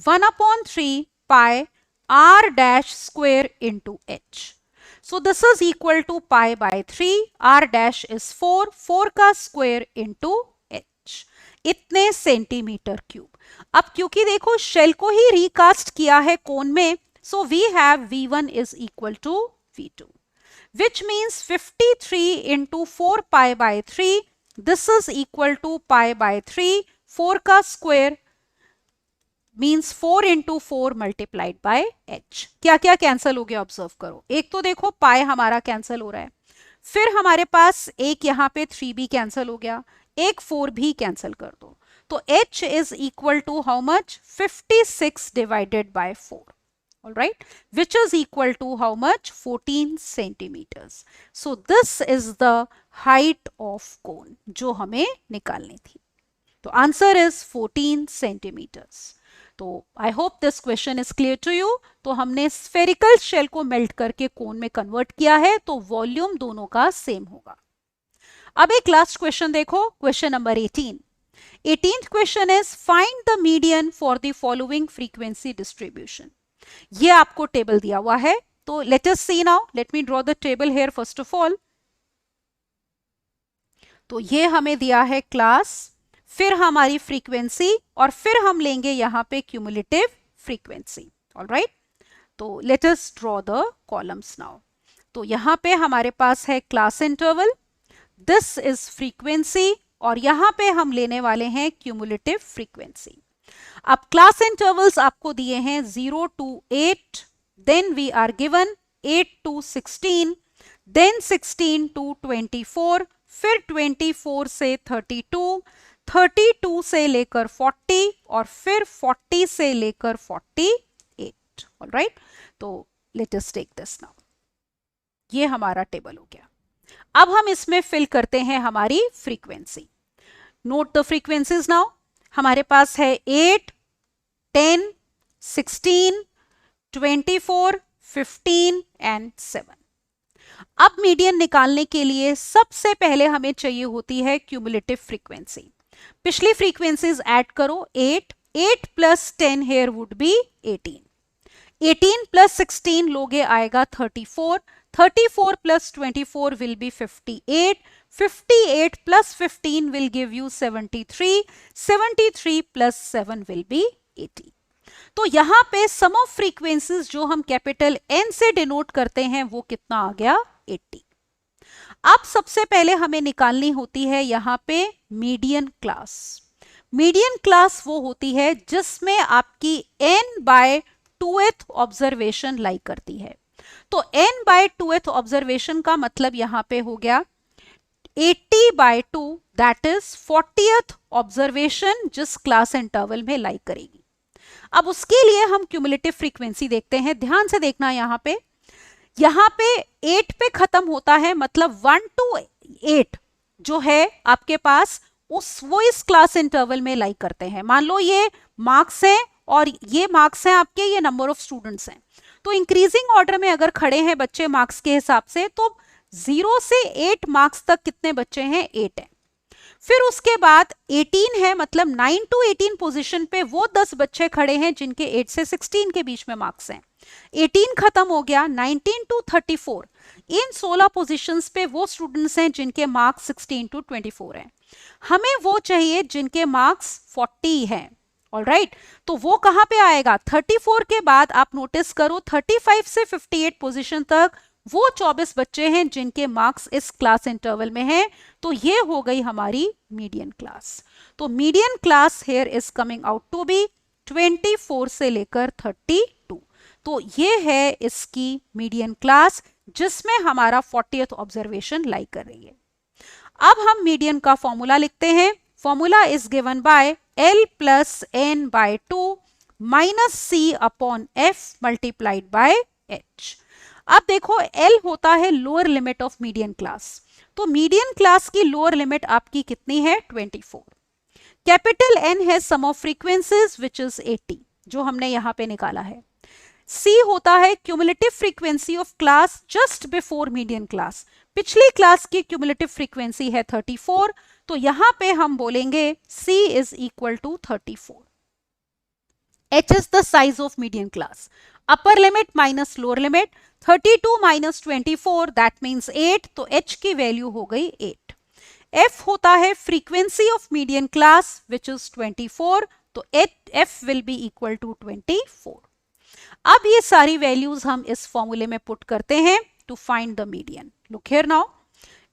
1 upon 3 pi r dash square into h. So this is equal to pi by 3, r dash is 4, 4 का square into h. इतने सेंटीमीटर क्यूब। अब क्योंकि देखो शेल को ही रिकास्ट किया है कोन में, so we have V1 is equal to V2. Which means 53 into 4 pi by 3, this is equal to pi by 3, 4 का square means 4 into 4 multiplied by h. क्या क्या कैंसल हो गया ऑब्जर्व करो, एक तो देखो पाई हमारा कैंसल हो रहा है, फिर हमारे पास एक यहाँ पे 3 भी कैंसल हो गया, एक 4 भी कैंसल कर दो, तो h is equal to how much, 56 divided by 4. All right, which is equal to how much, 14 centimeters. So this is the height of cone जो हमें निकालनी थी। तो आंसर is 14 centimeters. तो I hope this question is clear to you. तो हमने स्फेरिकल शेल को मेल्ट करके कोन में कन्वर्ट किया है, तो वॉल्यूम दोनों का सेम होगा। अब एक लास्ट क्वेश्चन देखो, question number 18. 18th question is find the median for the following frequency distribution. ये आपको टेबल दिया हुआ है, तो let us see now, let me draw the table here first of all. तो ये हमें दिया है क्लास, फिर हमारी फ्रीक्वेंसी, और फिर हम लेंगे यहां पे क्यूमुलेटिव फ्रीक्वेंसी। ऑलराइट, तो let us draw the columns now. तो यहां पे हमारे पास है class interval, this is frequency, और यहां पे हम लेने वाले हैं क्यूमुलेटिव फ्रीक्वेंसी। अब क्लास इंटरवल्स आपको दिए हैं 0 to 8, then we are given 8 to 16, then 16 to 24, फिर 24 से 32, 32 से लेकर 40, और फिर 40 से लेकर 48। ऑलराइट, तो let us take this now. ये हमारा टेबल हो गया। अब हम इसमें फिल करते हैं हमारी frequency. Note the frequencies now. हमारे पास है 8, 10, 16, 24, 15 एंड 7। अब मीडियन निकालने के लिए सबसे पहले हमें चाहिए होती है क्यूमुलेटिव फ्रीक्वेंसी। पिछली फ्रीक्वेंसीज ऐड करो, 8, 8 plus 10 here would be 18, 18 plus 16 लोगे आएगा 34, 34 plus 24 will be 58, 58 plus 15 will give you 73, 73 plus 7 will be 80. तो यहां पे सम ऑफ फ्रीक्वेंसीज जो हम कैपिटल N से डिनोट करते हैं वो कितना आ गया, 80। अब सबसे पहले हमें निकालनी होती है यहां पे मीडियन क्लास। मीडियन क्लास वो होती है जिसमें आपकी n बाय 2th ऑब्जर्वेशन लाई करती है। तो n बाय 2th ऑब्जर्वेशन का मतलब यहां पे हो गया 80 by 2, that is 40th observation जिस क्लास इंटरवल में लाई करेगी। अब उसके लिए हम क्यूमुलेटिव फ्रीक्वेंसी देखते हैं, ध्यान से देखना। यहां पे 8 पे खत्म होता है, मतलब 1 to 8 जो है आपके पास वो इस क्लास इंटरवल में लाई करते हैं। मान लो ये मार्क्स हैं और ये मार्क्स हैं आपके, ये नंबर ऑफ स्टूडेंट्स हैं। तो इंक्रीजिंग ऑर्डर में अगर खड़े हैं बच्चे मार्क्स के हिसाब से, तो 0 से 8 मार्क्स तक कितने बच्चे हैं? 8 है। फिर उसके बाद 18 है, मतलब 9 to 18 पोजीशन पे वो 10 बच्चे खड़े हैं जिनके 8 से 16 के बीच में मार्क्स हैं। 18 खत्म हो गया, 19 to 34 इन 16 पोजीशंस पे वो स्टूडेंट्स हैं जिनके मार्क्स 16 to 24 हैं। हमें वो चाहिए जिनके मार्क्स 40 हैं। ऑलराइट, तो वो कहां पे आएगा? 34 के बाद आप नोटिस करो 35 से 58 पोजीशन तक वो 24 बच्चे हैं जिनके मार्क्स इस क्लास इंटरवल में हैं। तो ये हो गई हमारी मीडियन क्लास। तो median class here is coming out to be 24 से लेकर 32। तो ये है इसकी मीडियन क्लास जिसमें हमारा 40th ऑब्जर्वेशन लाई कर रही है। अब हम मीडियन का फॉर्मूला लिखते हैं। Formula is given by L plus N by 2 minus C upon F multiplied by H. अब देखो L होता है lower limit of median class, तो मीडियन क्लास की लोअर लिमिट आपकी कितनी है? 24। कैपिटल N है sum of frequencies which is 80, जो हमने यहां पे निकाला है। C होता है cumulative frequency of class just before median class. पिछली क्लास की क्यूमुलेटिव फ्रीक्वेंसी है 34, तो यहां पे हम बोलेंगे C is equal to 34। H is the size of median class. Upper limit minus lower limit, 32 minus 24 that means 8, तो H की वैल्यू हो गई 8। F होता है frequency of median class which is 24, तो F will be equal to 24। अब ये सारी वैल्यूज हम इस फॉर्मूले में पुट करते हैं to find the median. Look here now,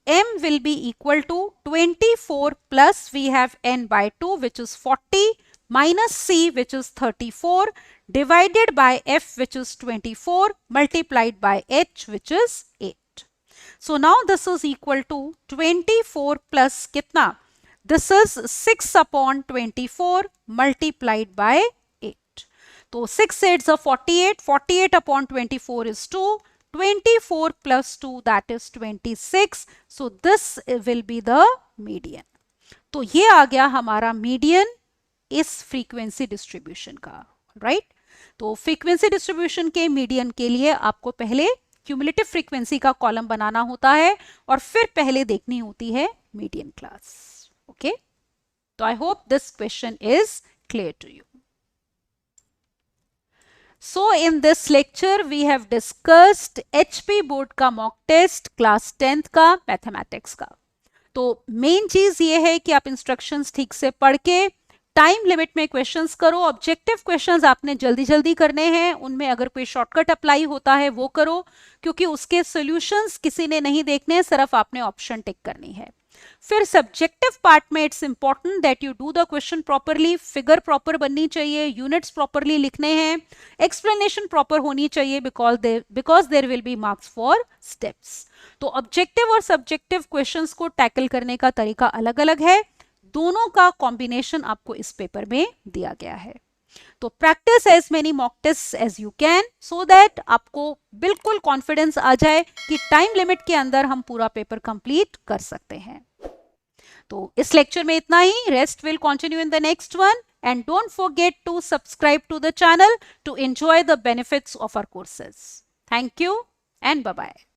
m will be equal to 24 plus we have n by 2 which is 40 minus c which is 34 divided by f which is 24 multiplied by h which is 8. So now this is equal to 24 plus kitna? This is 6 upon 24 multiplied by 8. So 6 8s are 48, 48 upon 24 is 2, 24 plus 2 that is 26. So this will be the median. तो ये आ गया हमारा मीडियन इस फ्रीक्वेंसी डिस्ट्रीब्यूशन का, राइट? तो फ्रीक्वेंसी डिस्ट्रीब्यूशन के मीडियन के लिए आपको पहले क्यूमुलेटिव फ्रीक्वेंसी का कॉलम बनाना होता है और फिर पहले देखनी होती है मीडियन क्लास। ओके, तो I hope this question is clear to you. So in this lecture we have discussed HP board का मॉक टेस्ट क्लास 10th का मैथमेटिक्स का। तो मेन चीज ये है कि आप इंस्ट्रक्शंस ठीक से पढ़ के टाइम लिमिट में क्वेश्चंस करो। ऑब्जेक्टिव क्वेश्चंस आपने जल्दी जल्दी करने हैं, उनमें अगर कोई शॉर्टकट अप्लाई होता है वो करो, क्योंकि उसके सॉल्यूशंस किसी ने नहीं देखने, सिर्फ आपने ऑप्शन टिक करनी है। फिर सब्जेक्टिव पार्ट में it's important that you do the question properly, figure proper बननी चाहिए, यूनिट्स प्रॉपरली लिखने हैं, एक्सप्लेनेशन प्रॉपर होनी चाहिए, because there will be marks for steps. तो ऑब्जेक्टिव और सब्जेक्टिव क्वेश्चंस को टैकल करने का तरीका अलग अलग है, दोनों का कॉम्बिनेशन आपको इस पेपर में दिया गया है। तो practice as many mock test as you can so that आपको बिल्कुल कॉन्फिडेंस आ जाए कि टाइम लिमिट के अंदर हम पूरा पेपर कंप्लीट कर सकते हैं। तो इस लेक्चर में इतना ही। Rest will continue in the next one, and don't forget to subscribe to the channel to enjoy the benefits of our courses. Thank you and bye bye.